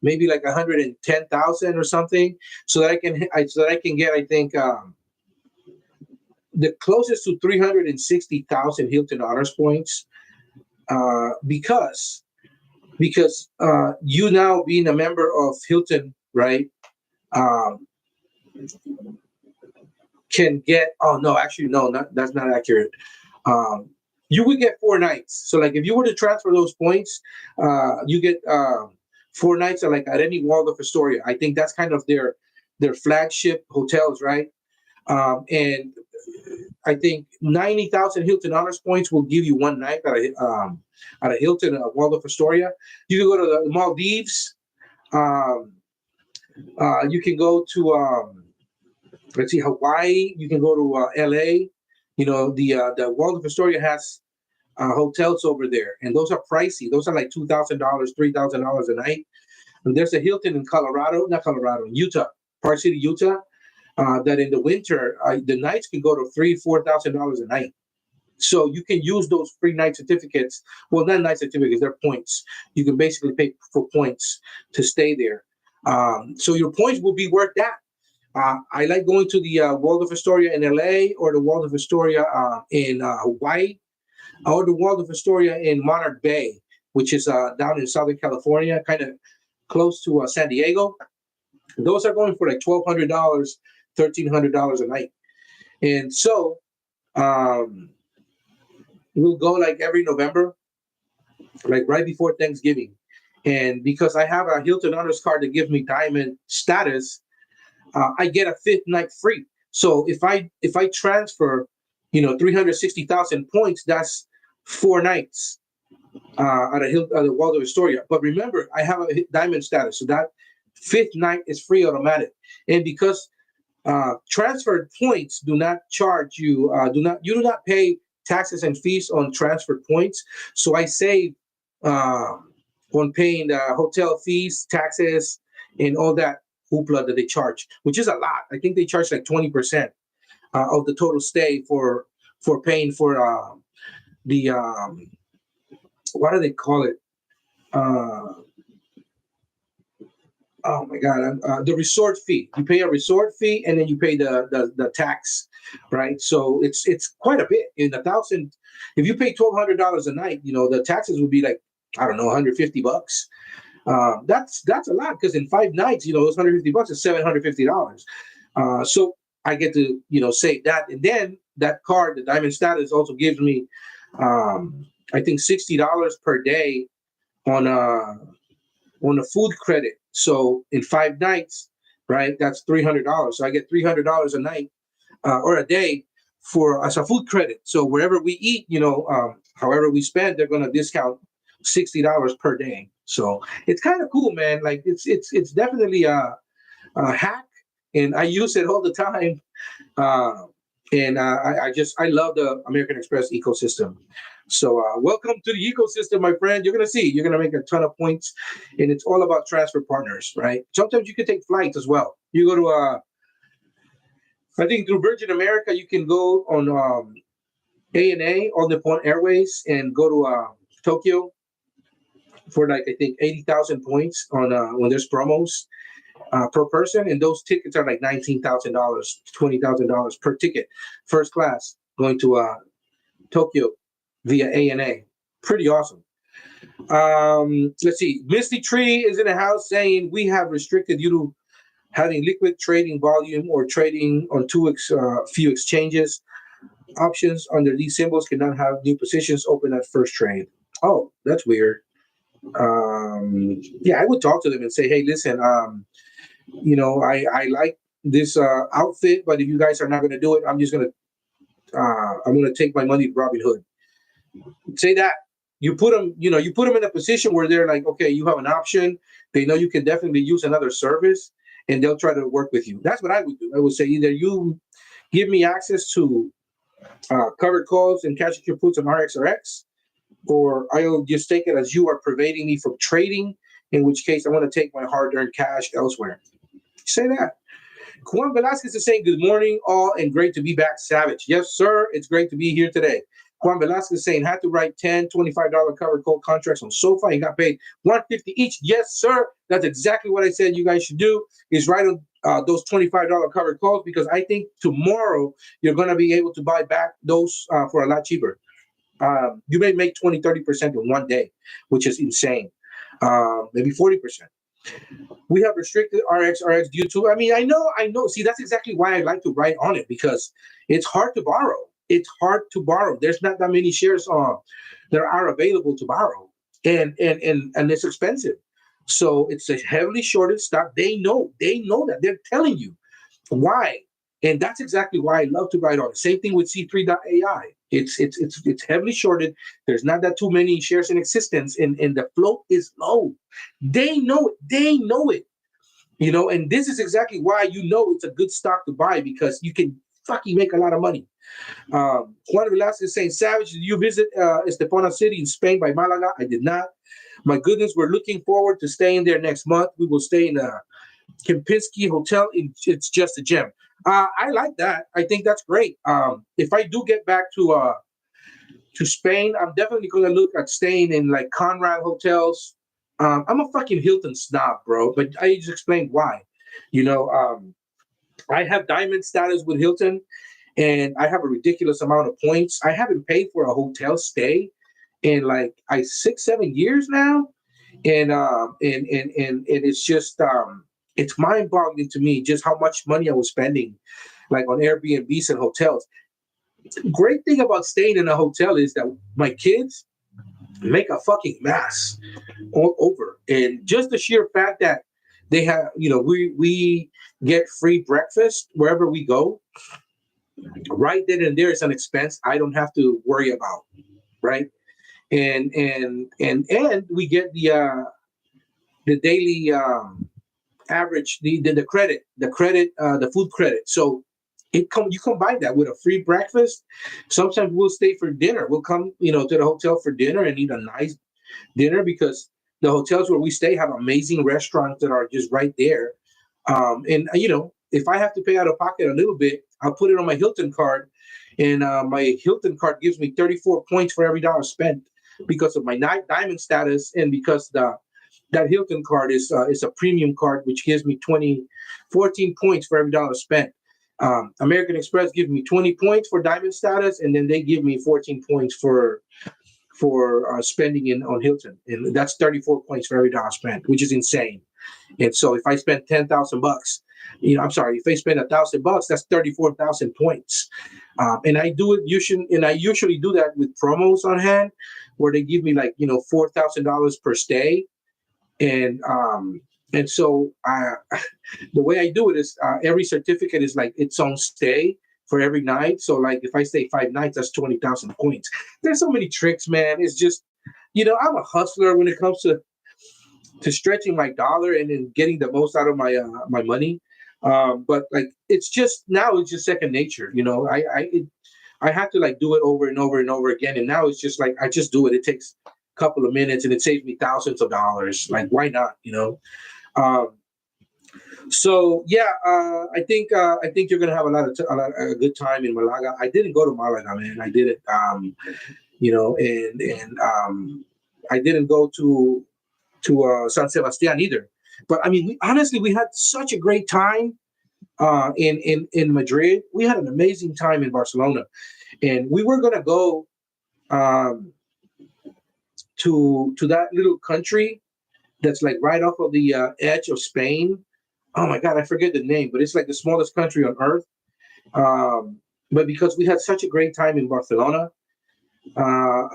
maybe like 110,000 or something, so that I can get, I think, the closest to 360,000 Hilton Honors points, because you now being a member of Hilton, right? Um, can get, oh no, actually no, that's not accurate. Um, you would get 4 nights. So like if you were to transfer those points, you get 4 nights at like at any Waldorf Astoria. I think that's kind of their flagship hotels, right? And I think 90,000 Hilton Honors points will give you 1 night at a Hilton Waldorf Astoria. You can go to the Maldives. Um, you can go to let's see, Hawaii. You can go to LA. The Waldorf Astoria has hotels over there, and those are pricey. Those are like $2,000, $3,000 a night. And there's a Hilton in Utah, Park City, Utah, that in the winter the nights can go to $3,000-$4,000 a night. So you can use those free night certificates. Well, not night certificates; they're points. You can basically pay for points to stay there. So your points will be worth that. I like going to the Waldorf Astoria in LA, or the Waldorf Astoria in Hawaii, or the Waldorf Astoria in Monarch Bay, which is down in Southern California, kind of close to San Diego. Those are going for like $1,200, $1,300 a night. And so we'll go like every November, like right before Thanksgiving. And because I have a Hilton Honors card that gives me diamond status, I get a fifth night free. So if I transfer, 360,000 points, that's 4 nights at the Waldorf Astoria. But remember, I have a diamond status, so that fifth night is free automatic. And because transferred points do not charge you, you do not pay taxes and fees on transferred points. So I save on paying the hotel fees, taxes, and all that hoopla that they charge, which is a lot. I think they charge like 20% of the total stay for paying for the what do they call it? Oh my God, the resort fee. You pay a resort fee, and then you pay the tax, right? So it's quite a bit. In $1,000, if you pay $1,200 a night, the taxes would be like, I don't know, $150. That's a lot, because in 5 nights, those $150 is $750. So I get to save that, and then that card, the diamond status, also gives me I think $60 per day on a food credit. So in 5 nights, right, that's $300. So I get $300 a night or a day as a food credit. So wherever we eat, however we spend, they're going to discount $60 per day. So it's kind of cool, man. Like it's definitely a hack, and I use it all the time. And I love the American Express ecosystem. So welcome to the ecosystem, my friend. You're gonna make a ton of points, and it's all about transfer partners, right? Sometimes you can take flights as well. You go to I think through Virgin America, you can go on ANA, All Nippon Airways, and go to Tokyo for like I think 80,000 points on when there's promos per person, and those tickets are like $19,000, $20,000 per ticket, first class, going to Tokyo via ANA. Pretty awesome. Let's see. Misty Tree is in the house saying we have restricted you to having liquid trading volume or trading on few exchanges. Options under these symbols cannot have new positions open at first trade. Oh, that's weird. Yeah, I would talk to them and say, hey, listen, I like this outfit, but if you guys are not going to do it, I'm going to take my money to Robinhood. Say that. You put them in a position where they're like, okay, you have an option. They know you can definitely use another service, and they'll try to work with you. That's what I would do. I would say either you give me access to covered calls and cash your puts on RXRX, or I'll just take it as you are preventing me from trading, in which case I want to take my hard-earned cash elsewhere. Say that. Juan Velasquez is saying, good morning, all, and great to be back, Savage. Yes, sir. It's great to be here today. Juan Velasquez saying, had to write 10 $25 covered call contracts on SoFi and got paid $150 each. Yes, sir. That's exactly what I said you guys should do, is write on those $25 covered calls, because I think tomorrow you're going to be able to buy back those for a lot cheaper. You may make 20-30% in one day, which is insane. Maybe 40%. We have restricted RXRX due to, I know. See, that's exactly why I like to write on it, because it's hard to borrow. There's not that many shares that are available to borrow, and it's expensive. So it's a heavily shorted stock. They know that. They're telling you why. And that's exactly why I love to write on it. Same thing with C3.ai. It's heavily shorted. There's not that too many shares in existence, and the float is low. They know it. And this is exactly why it's a good stock to buy, because you can fucking make a lot of money. Juan Velasquez is saying, Savage, did you visit Estepona City in Spain by Malaga? I did not. My goodness, we're looking forward to staying there next month. We will stay in a Kempinski Hotel. It's just a gem. I like that. I think that's great. If I do get back to Spain, I'm definitely going to look at staying in like Conrad hotels. I'm a fucking Hilton snob, bro, but I just explained why. You know, I have diamond status with Hilton, and I have a ridiculous amount of points. I haven't paid for a hotel stay in like 6-7 years now, and it's just it's mind-boggling to me just how much money I was spending, like on Airbnbs and hotels. Great thing about staying in a hotel is that my kids make a fucking mess all over, and just the sheer fact that they have, we get free breakfast wherever we go. Right then and there is an expense I don't have to worry about, right? And we get the daily average, the credit, the food credit. So you combine that with a free breakfast. Sometimes we'll stay for dinner. We'll come, to the hotel for dinner and eat a nice dinner because the hotels where we stay have amazing restaurants that are just right there. And if I have to pay out of pocket a little bit, I'll put it on my Hilton card, and my Hilton card gives me 34 points for every dollar spent because of my diamond status, and because that Hilton card is a premium card, which gives me 14 points for every dollar spent. American Express gives me 20 points for diamond status, and then they give me 14 points for spending on Hilton, and that's 34 points for every dollar spent, which is insane. And so if I spend $10,000, if I spend $1,000, that's 34,000 points. And I usually do that with promos on hand, where they give me like $4,000 per stay, and so the way I do it is every certificate is like its own stay for every night. So like if I stay 5 nights, that's 20,000 points. There's so many tricks, man. It's just, I'm a hustler when it comes to stretching my dollar and then getting the most out of my my money. But like it's just second nature. I have to like do it over and over and over again, and now it's just like I just do it. It takes a couple of minutes and it saves me thousands of dollars. Like why not? So yeah, I think you're gonna have a good time in Malaga. I didn't go to Malaga, man. I didn't. And I didn't go to San Sebastian either. But I mean, we had such a great time in Madrid. We had an amazing time in Barcelona, and we were gonna go to that little country that's like right off of the edge of Spain. Oh my God, I forget the name, but it's like the smallest country on earth. But because we had such a great time in Barcelona,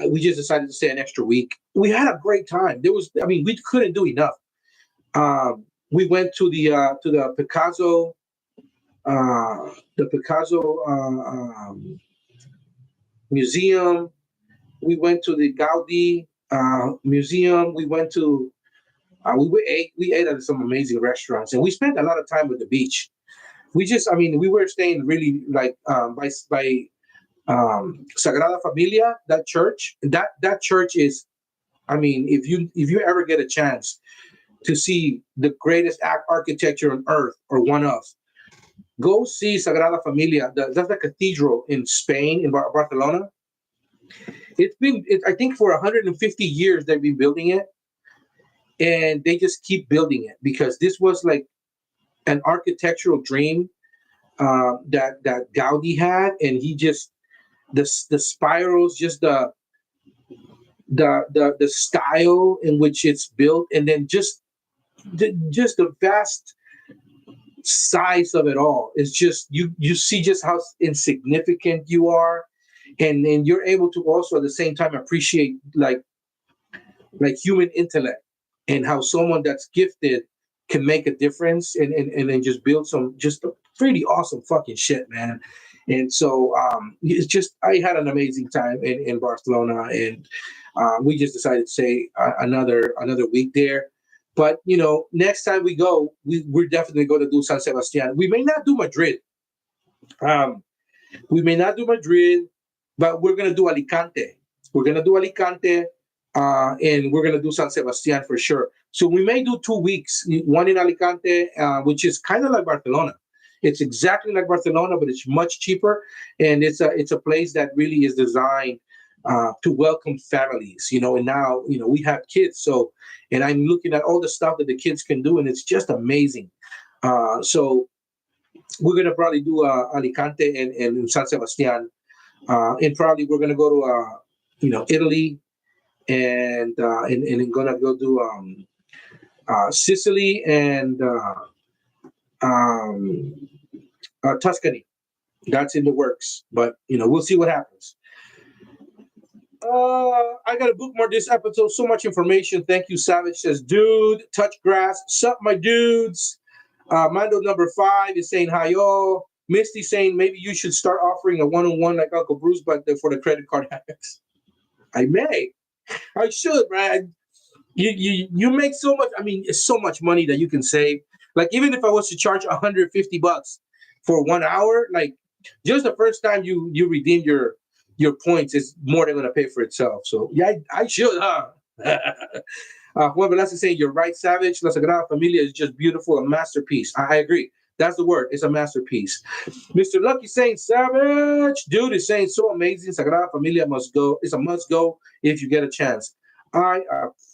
we just decided to stay an extra week. We had a great time. We couldn't do enough. We went to the Picasso, museum. We went to the Gaudi museum. We went to we ate at some amazing restaurants, and we spent a lot of time at the beach. We were staying really like by Sagrada Familia, that church. That church is, if you ever get a chance to see the greatest architecture on earth, or one of, go see Sagrada Familia. That's the cathedral in Spain, in Barcelona. I think for 150 years they've been building it, and they just keep building it because this was like an architectural dream that Gaudi had, and he just the spirals, just the style in which it's built, and then just the vast size of it all. It's just you see just how insignificant you are, and then you're able to also at the same time appreciate like human intellect, and how someone that's gifted can make a difference, and then just build some just pretty awesome fucking shit, man. And so it's just, I had an amazing time in Barcelona, and we just decided to stay another week there. But next time we go, we're definitely going to do San Sebastian. We may not do Madrid. We may not do Madrid, but we're going to do Alicante. We're going to do Alicante, and we're going to do San Sebastian for sure. So we may do 2 weeks, one in Alicante, which is kind of like Barcelona. It's exactly like Barcelona, but it's much cheaper, and it's a place that really is designed to welcome families. And now we have kids, so and I'm looking at all the stuff that the kids can do, and it's just amazing. So we're gonna probably do Alicante and San Sebastian, and probably we're gonna go to Italy, and gonna go do Sicily and um, Tuscany. That's in the works, but we'll see what happens. I gotta bookmark this episode. So much information. Thank you, Savage says, dude, touch grass. Sup, my dudes. Mando number 5 is saying hi, y'all. Misty saying maybe you should start offering a one-on-one like Uncle Bruce, but for the credit card hacks. I may. I should, right? You make so much. I mean, it's so much money that you can save. Like even if I was to charge $150 for 1 hour, like just the first time you redeem your points is more than going to pay for itself. So yeah, I should, huh? Juan Velasquez saying you're right, Savage. La Sagrada Familia is just beautiful, a masterpiece. I agree. That's the word. It's a masterpiece. Mr. Lucky saying Savage, dude is saying so amazing. Sagrada Familia must go. It's a must go if you get a chance. I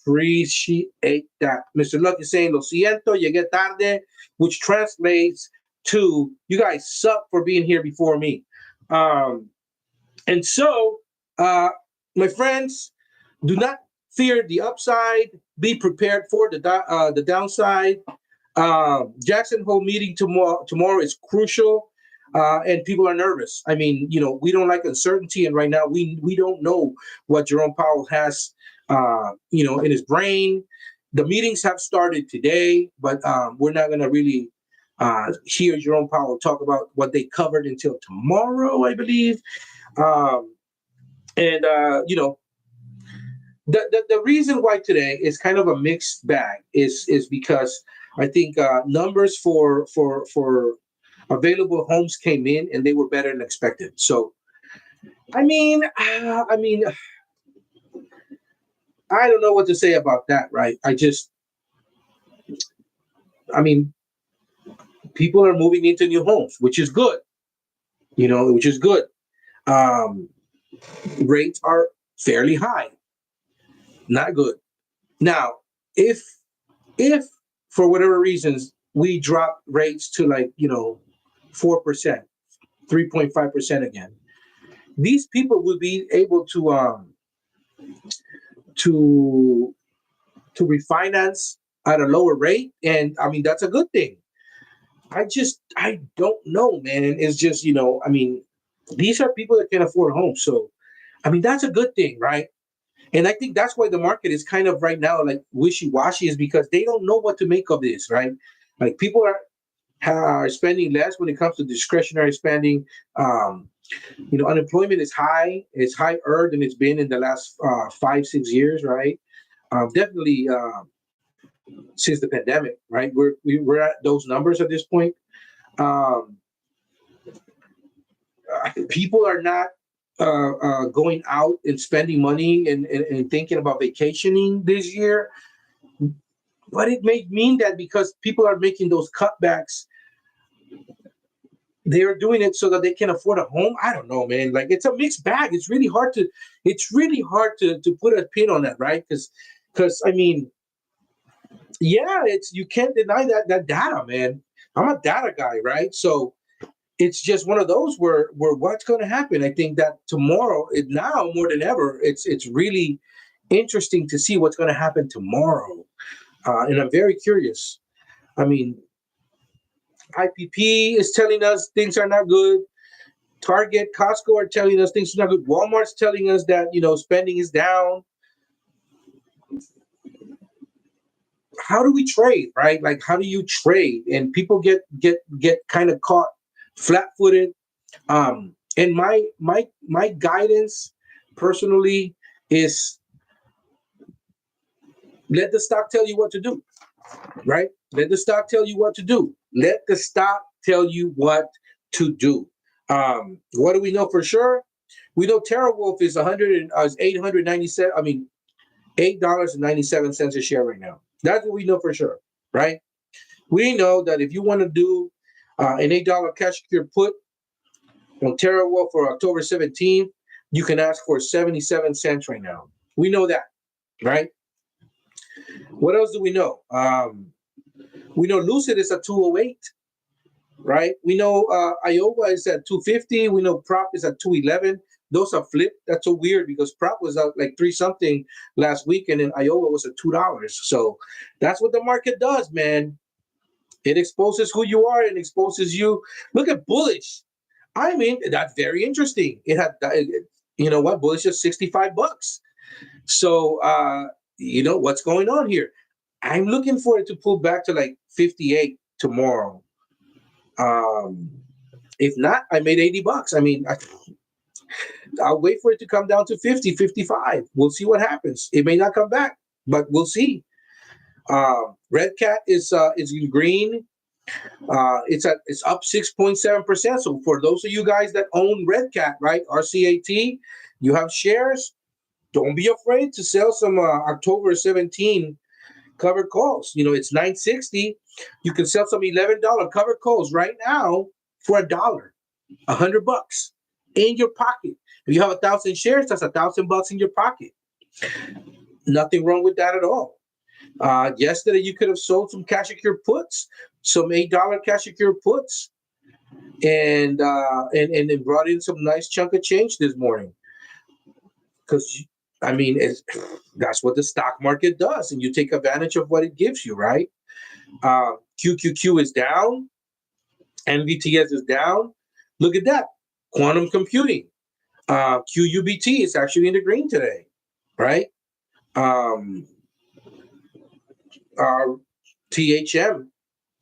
appreciate that. Mr. Lucky saying lo siento, llegué tarde, which translates to you guys suck for being here before me. And so, my friends, do not fear the upside. Be prepared for the downside. Jackson Hole meeting tomorrow is crucial, and people are nervous. I mean, we don't like uncertainty, and right now we don't know what Jerome Powell has, in his brain. The meetings have started today, but we're not going to really hear Jerome Powell talk about what they covered until tomorrow, I believe. And the reason why today is kind of a mixed bag is because I think numbers for available homes came in and they were better than expected. So I mean, I don't know what to say about that, right? I mean, people are moving into new homes, which is good, which is good. Rates are fairly high, not good. Now, if for whatever reasons we drop rates to 4%, 3.5% again, these people will be able to refinance at a lower rate, and I mean that's a good thing. I don't know, man. It's just I mean, these are people that can afford homes, so I mean that's a good thing, right? And I think that's why the market is kind of right now like wishy-washy, is because they don't know what to make of this, right? Like people are spending less when it comes to discretionary spending. Unemployment is high. It's higher than it's been in the last 5-6 years, right? Definitely since the pandemic, right? We're at those numbers at this point. Um, People are not going out and spending money and thinking about vacationing this year. But it may mean that because people are making those cutbacks, they're doing it so that they can afford a home. I don't know, man. Like it's a mixed bag. It's really hard to put a pin on that, right? Because I mean, yeah, you can't deny that data, man. I'm a data guy, right? So it's just one of those where what's going to happen. I think that tomorrow, now more than ever, it's really interesting to see what's going to happen tomorrow, and I'm very curious. I mean, IPP is telling us things are not good. Target, Costco are telling us things are not good. Walmart's telling us that spending is down. How do we trade, right? Like, how do you trade? And people get kind of caught flat-footed. And my guidance personally is let the stock tell you what to do, right? Let the stock tell you what to do. Let the stock tell you what to do. What do we know for sure? We know TeraWolf is 897. I mean, $8.97 a share right now. That's what we know for sure, right? We know that if you want to do an $8 cash secure put on TeraWolf for October 17th, you can ask for 77 cents right now. We know that, right? What else do we know? We know Lucid is at 208, right? We know Iowa is at 250. We know Prop is at 211. Those are flipped. That's so weird because Prop was out like 3 something last week, and then Iowa was at $2. So that's what the market does, man. It exposes who you are and exposes you. Look at Bullish. I mean, that's very interesting. It had, you know what? Bullish is $65. So, what's going on here? I'm looking for it to pull back to like 58 tomorrow. If not, I made $80. I mean, I'll wait for it to come down to 50, 55. We'll see what happens. It may not come back, but we'll see. Red Cat is in green. It's up 6.7%. So for those of you guys that own Red Cat, right, RCAT, you have shares. Don't be afraid to sell some October 17 covered calls. You know, it's $9.60. You can sell some $11 covered calls right now for $1, $100 in your pocket. If you have 1,000 shares, that's $1,000 in your pocket. Nothing wrong with that at all. Yesterday, you could have sold some cash secure puts, some $8 cash secure puts, and then brought in some nice chunk of change this morning. Because I mean, that's what the stock market does, and you take advantage of what it gives you, right? QQQ is down, NVTS is down. Look at that, quantum computing. QUBT is actually in the green today, right? THM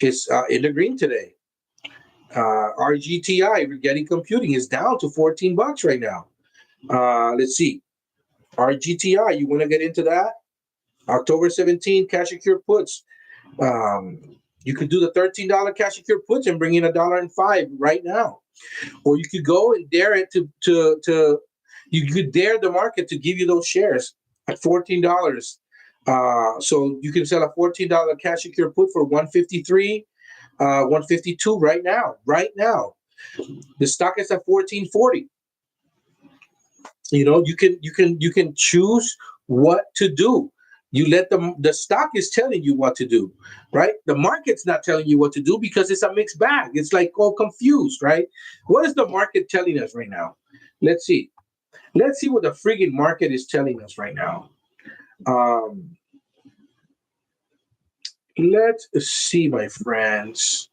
is in the green today. RGTI, Rigetti Computing, is down to $14 right now. Let's see. RGTI, you want to get into that? October 17, cash secure puts. You could do the $13 cash secure puts and bring in $1.05 right now. Or you could go and dare it you could dare the market to give you those shares at $14. So you can sell a $14 cash secure put for $153, $152 right now. Right now, the stock is at $14.40. You know, you can choose what to do. You let the stock is telling you what to do, right? The market's not telling you what to do because it's a mixed bag. It's like all confused, right? What is the market telling us right now? Let's see. Let's see what the friggin' market is telling us right now. Let's see, my friends.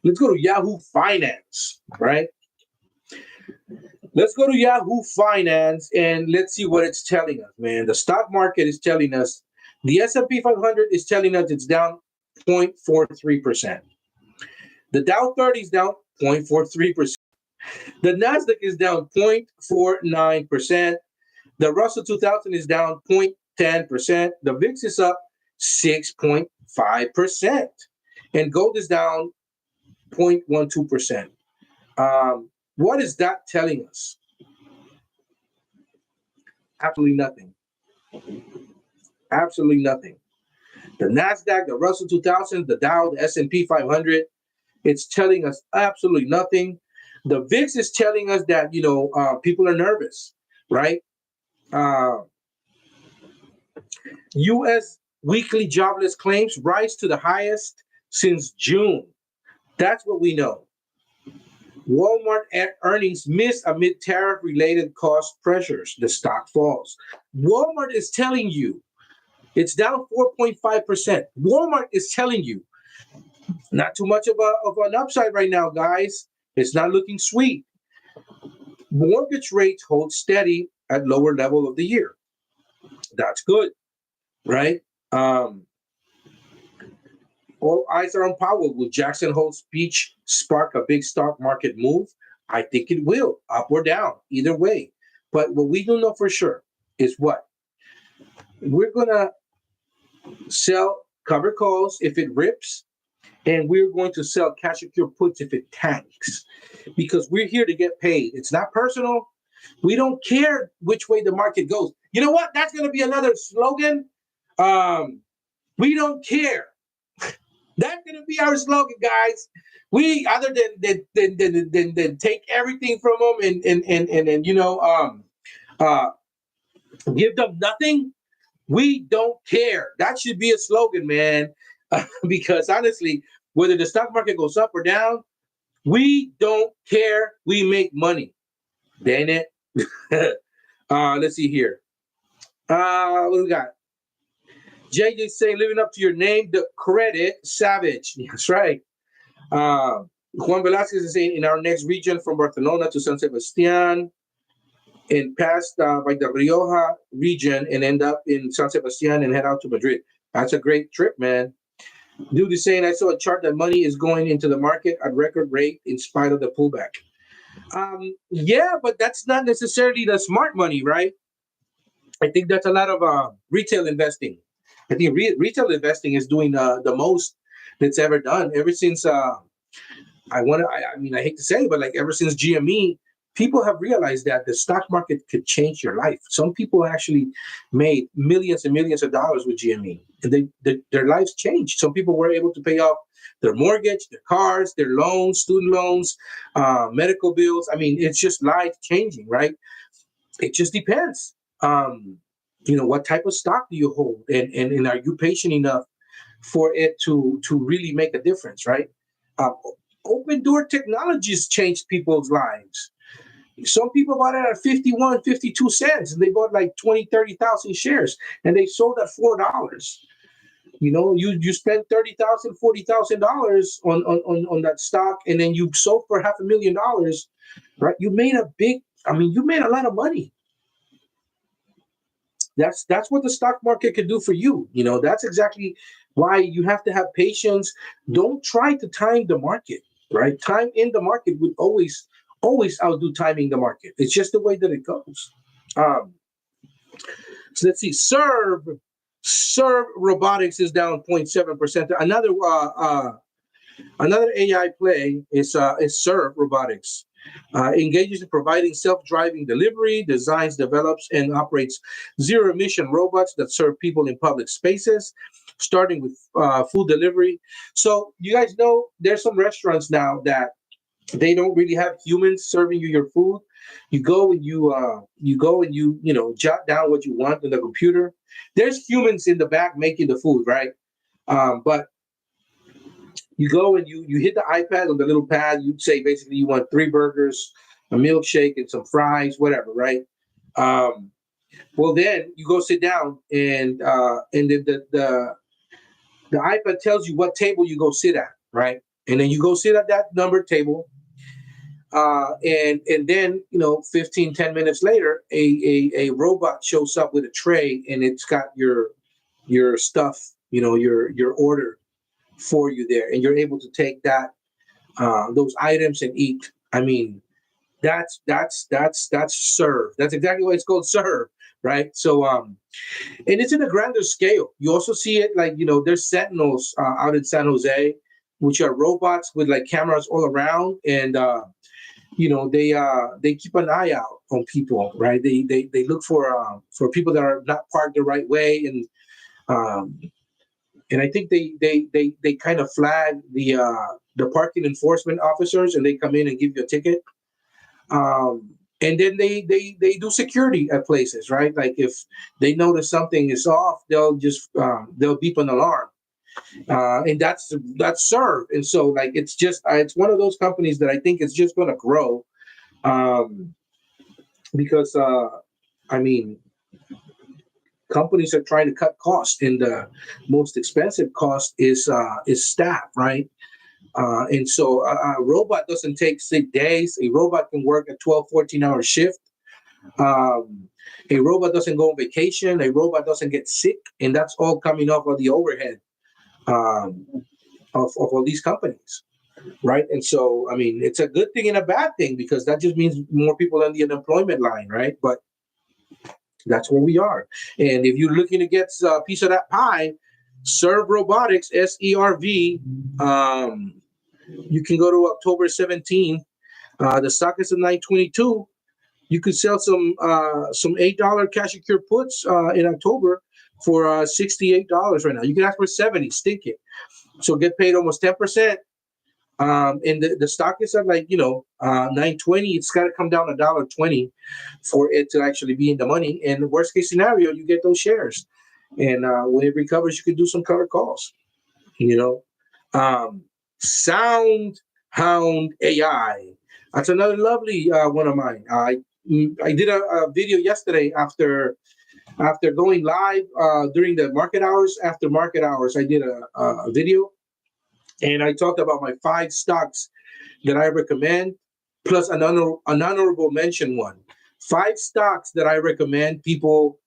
Let's go to Yahoo Finance, right? Let's go to Yahoo Finance and let's see what it's telling us, man. The stock market is telling us, the S&P 500 is telling us it's down 0.43%. The Dow 30 is down 0.43%. The Nasdaq is down 0.49%. The Russell 2000 is down 0.10%. The VIX is up 6.5%. And gold is down 0.12%. What is that telling us? Absolutely nothing. Absolutely nothing. The Nasdaq, the Russell 2000, the Dow, the S&P 500, it's telling us absolutely nothing. The VIX is telling us that, people are nervous, right? U.S. weekly jobless claims rise to the highest since June. That's what we know. Walmart earnings miss amid tariff-related cost pressures. The stock falls. Walmart is telling you it's down 4.5%. Walmart is telling you not too much of an upside right now, guys. It's not looking sweet. Mortgage rates hold steady at lower level of the year. That's good, right? All eyes are on Powell. Will Jackson Hole's speech spark a big stock market move? I think it will, up or down, either way. But what we don't know for sure is what? We're going to sell covered calls if it rips, and we're going to sell cash secure puts if it tanks, because we're here to get paid. It's not personal. We don't care which way the market goes. You know what? That's going to be another slogan. We don't care. That's going to be our slogan, guys. We, other than take everything from them and give them nothing. We don't care. That should be a slogan, man. Because honestly, whether the stock market goes up or down, we don't care. We make money. Damn it. Let's see here. What do we got? JJ saying, living up to your name, the credit savage. That's right. Juan Velasquez is saying, in our next region from Barcelona to San Sebastian, and pass by the Rioja region and end up in San Sebastian and head out to Madrid. That's a great trip, man. Dude is saying, I saw a chart that money is going into the market at record rate in spite of the pullback. Yeah, but that's not necessarily the smart money, right? I think that's a lot of retail investing. I think retail investing is doing the most that's ever done ever since. I mean, I hate to say it, but like ever since GME, people have realized that the stock market could change your life. Some people actually made millions and millions of dollars with GME, and their lives changed. Some people were able to pay off their mortgage, their cars, their loans, student loans, medical bills. I mean, it's just life changing, right? It just depends. What type of stock do you hold, and are you patient enough for it to really make a difference, right? Open Door Technologies changed people's lives. Some people bought it at 51, 52 cents, and they bought like 20, 30,000 shares, and they sold at $4. You spent $30,000, $40,000 on that stock, and then you sold for $500,000, right? You made a lot of money. That's what the stock market can do for you. That's exactly why you have to have patience. Don't try to time the market, right? Time in the market would always outdo timing the market. It's just the way that it goes. So let's see. Serve Robotics is down 0.7%. Another AI play is Serve Robotics. Engages in providing self-driving delivery, designs, develops, and operates zero-emission robots that serve people in public spaces, starting with food delivery. So you guys know there's some restaurants now that they don't really have humans serving you your food. You go and you jot down what you want on the computer. There's humans in the back making the food, right? But you go and you hit the iPad on the little pad. You say basically you want 3 burgers, a milkshake, and some fries, whatever, right? Well, then you go sit down, and the iPad tells you what table you go sit at, right? And then you go sit at that numbered table. And then 10 minutes later, a robot shows up with a tray, and it's got your stuff, your order for you there, and you're able to take those items and eat. I mean, that's Serve. That's exactly why it's called Serve, right? So and it's in a grander scale. You also see it like there's Sentinels out in San Jose, which are robots with like cameras all around, and they keep an eye out on people, right? They look for people that are not parked the right way, and I think they kind of flag the parking enforcement officers, and they come in and give you a ticket. And then they do security at places, right? Like if they notice something is off, they'll just they'll beep an alarm, and that's Serve. And so like it's one of those companies that I think is just going to grow, because I mean, companies are trying to cut costs, and the most expensive cost is staff, right? And so a robot doesn't take 6 days. A robot can work a 12, 14-hour shift. A robot doesn't go on vacation. A robot doesn't get sick. And that's all coming off of the overhead of all these companies. right? And so, I mean, it's a good thing and a bad thing because that just means more people on the unemployment line, right? But that's where we are. And if you're looking to get a piece of that pie, Serve Robotics, SERV, you can go to October 17th. The stock is at 922. You could sell some $8 cash secure puts in October for $68 right now. You can ask for 70, stink it. So get paid almost 10%. And the stock is at 920. It's got to come down $1.20 for it to actually be in the money. And the worst case scenario, you get those shares. And when it recovers, you can do some covered calls. Sound Hound AI. That's another lovely one of mine. I did a video yesterday after going live during the market hours. After market hours, I did a video, and I talked about my 5 stocks that I recommend, plus an honorable mention one. 5 stocks that I recommend people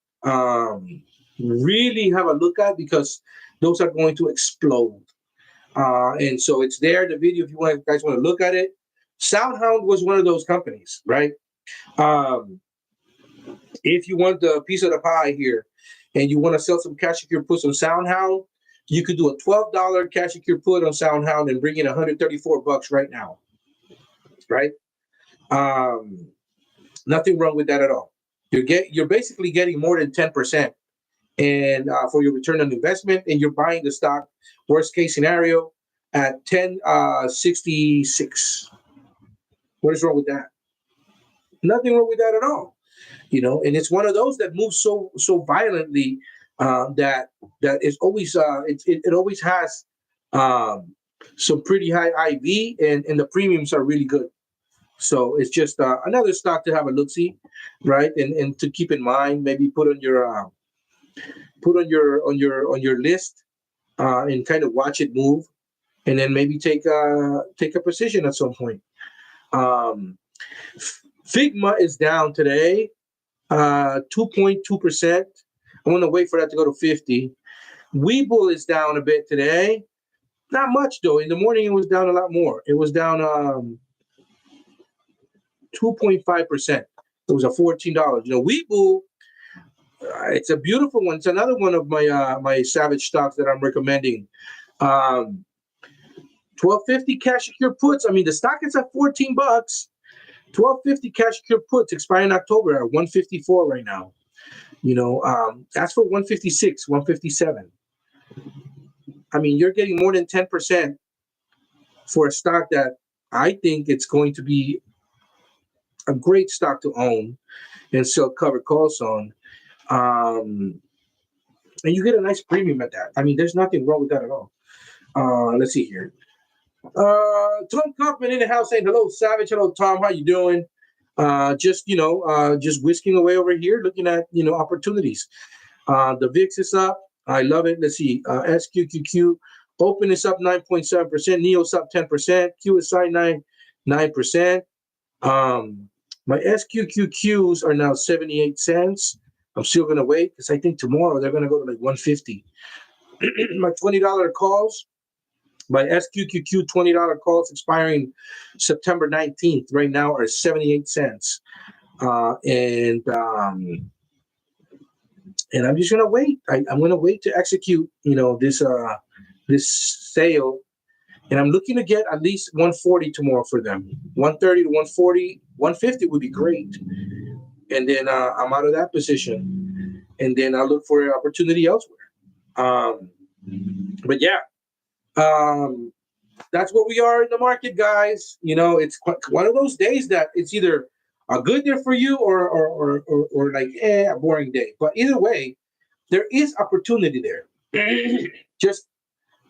really have a look at because those are going to explode. And so it's there, the video, if you guys want to look at it. SoundHound was one of those companies, right? If you want the piece of the pie here and you want to sell some cash secure puts on SoundHound, you could do a $12 cash secure put on SoundHound and bring in $134 right now, right? Nothing wrong with that at all. You're basically getting more than 10%, and for your return on investment, and you're buying the stock, worst case scenario, at 10.66. What is wrong with that? Nothing wrong with that at all. And it's one of those that moves so violently that is always it always has some pretty high IV, and the premiums are really good. So it's just another stock to have a look see, right? And to keep in mind, maybe put on your list and kind of watch it move, and then maybe take a position at some point. Figma is down today, 2.2%. I'm going to wait for that to go to 50. Webull is down a bit today. Not much, though. In the morning, it was down a lot more. It was down 2.5%. It was a $14. Webull, it's a beautiful one. It's another one of my Savage stocks that I'm recommending. 1250 cash secure puts. I mean, the stock is at $14. 1250 cash secure puts expire in October at 154 right now. That's for 156, 157. I mean, you're getting more than 10% for a stock that I think it's going to be a great stock to own and sell covered calls on. And you get a nice premium at that. I mean, there's nothing wrong with that at all. Let's see here. Tom Kaufman in the house saying hello, Savage. Hello, Tom. How you doing? Just whisking away over here, looking at opportunities. The VIX is up. I love it. Let's see. SQQQ open is up 9.7%. NEO's up 10%. QSI 9%. My SQQQs are now 78 cents. I'm still gonna wait because I think tomorrow they're gonna go to like 150. My $20 calls. My SQQQ $20 calls expiring September 19th right now are 78 cents. And I'm just gonna wait. I'm gonna wait to execute, this sale. And I'm looking to get at least 140 tomorrow for them. 130 to 140, 150 would be great. And then I'm out of that position. And then I'll look for an opportunity elsewhere. But yeah. That's what we are in the market, guys. It's one of those days that it's either a good day for you or like a boring day. But either way, there is opportunity there. You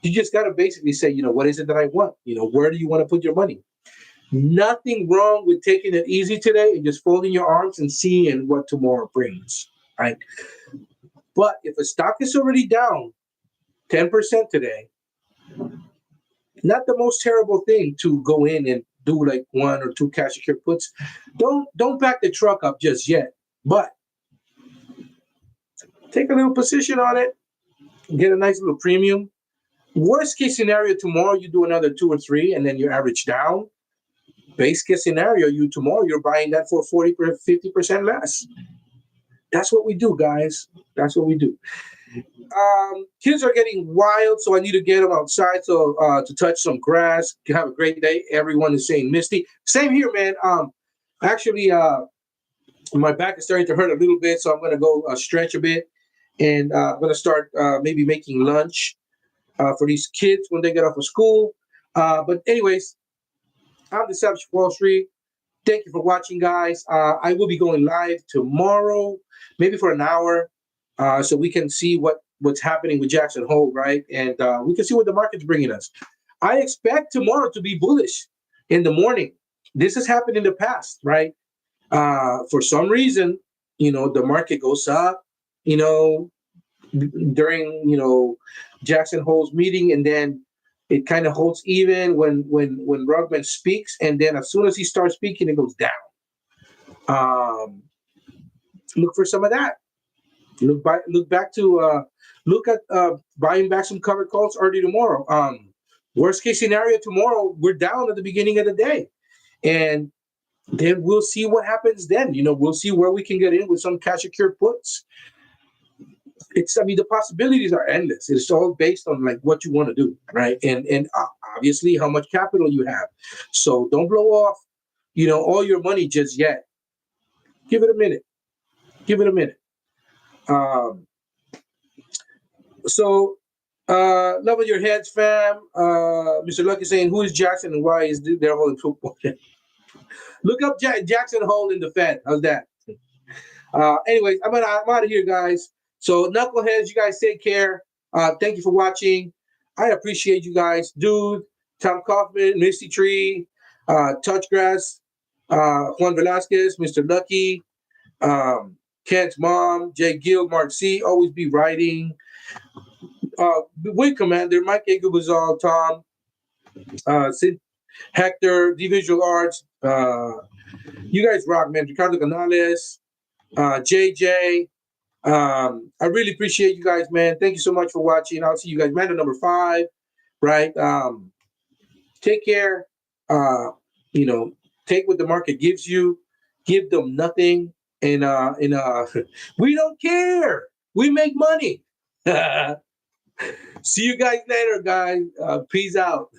just got to basically say, what is it that I want? Where do you want to put your money? Nothing wrong with taking it easy today and just folding your arms and seeing what tomorrow brings, right? But if a stock is already down 10% today, not the most terrible thing to go in and do like 1 or 2 cash secure puts. Don't back the truck up just yet, but take a little position on it, get a nice little premium, Worst case scenario, tomorrow you do another 2 or 3, and then you average down. Base case scenario, tomorrow you're buying that for 40 or 50% less. That's what we do, guys. That's what we do. Kids are getting wild, so I need to get them outside to touch some grass. Have a great day. Everyone is saying Misty. Same here, man. Actually, my back is starting to hurt a little bit, so I'm gonna go stretch a bit, and I'm gonna start maybe making lunch for these kids when they get off of school. But anyways, I'm the Savage Wall Street. Thank you for watching, guys. I will be going live tomorrow, maybe for an hour, so we can see what's happening with Jackson Hole, right? And we can see what the market's bringing us. I expect tomorrow to be bullish in the morning. This has happened in the past, right? For some reason, the market goes up, you know, during Jackson Hole's meeting, and then it kind of holds even when Rugman speaks, and then as soon as he starts speaking, it goes down. Look for some of that. Look at buying back some covered calls early tomorrow. Worst case scenario, tomorrow we're down at the beginning of the day, and then we'll see what happens. Then we'll see where we can get in with some cash secured puts. The possibilities are endless. It's all based on like what you want to do, right? And obviously how much capital you have. So don't blow off, all your money just yet. Give it a minute. So love of your heads, fam. Mr. Lucky saying, who is Jackson and why is their holding football? Look up Jackson Hole in the Fed. How's that? Anyways, I'm out of here, guys. So knuckleheads, you guys take care. Thank you for watching. I appreciate you guys. Dude, Tom Kaufman, Misty Tree, Touchgrass, Juan Velasquez, Mr. Lucky, Kent's mom, Jay Gill, Mark C. Always be writing. Wing Commander, Mike Egubazal, Tom, Sid, Hector, D Visual Arts. You guys rock, man. Ricardo Canales, JJ. I really appreciate you guys, man. Thank you so much for watching. I'll see you guys. Mando number 5, right? Take care. Take what the market gives you. Give them nothing, and we don't care. We make money. See you guys later, guys. Peace out.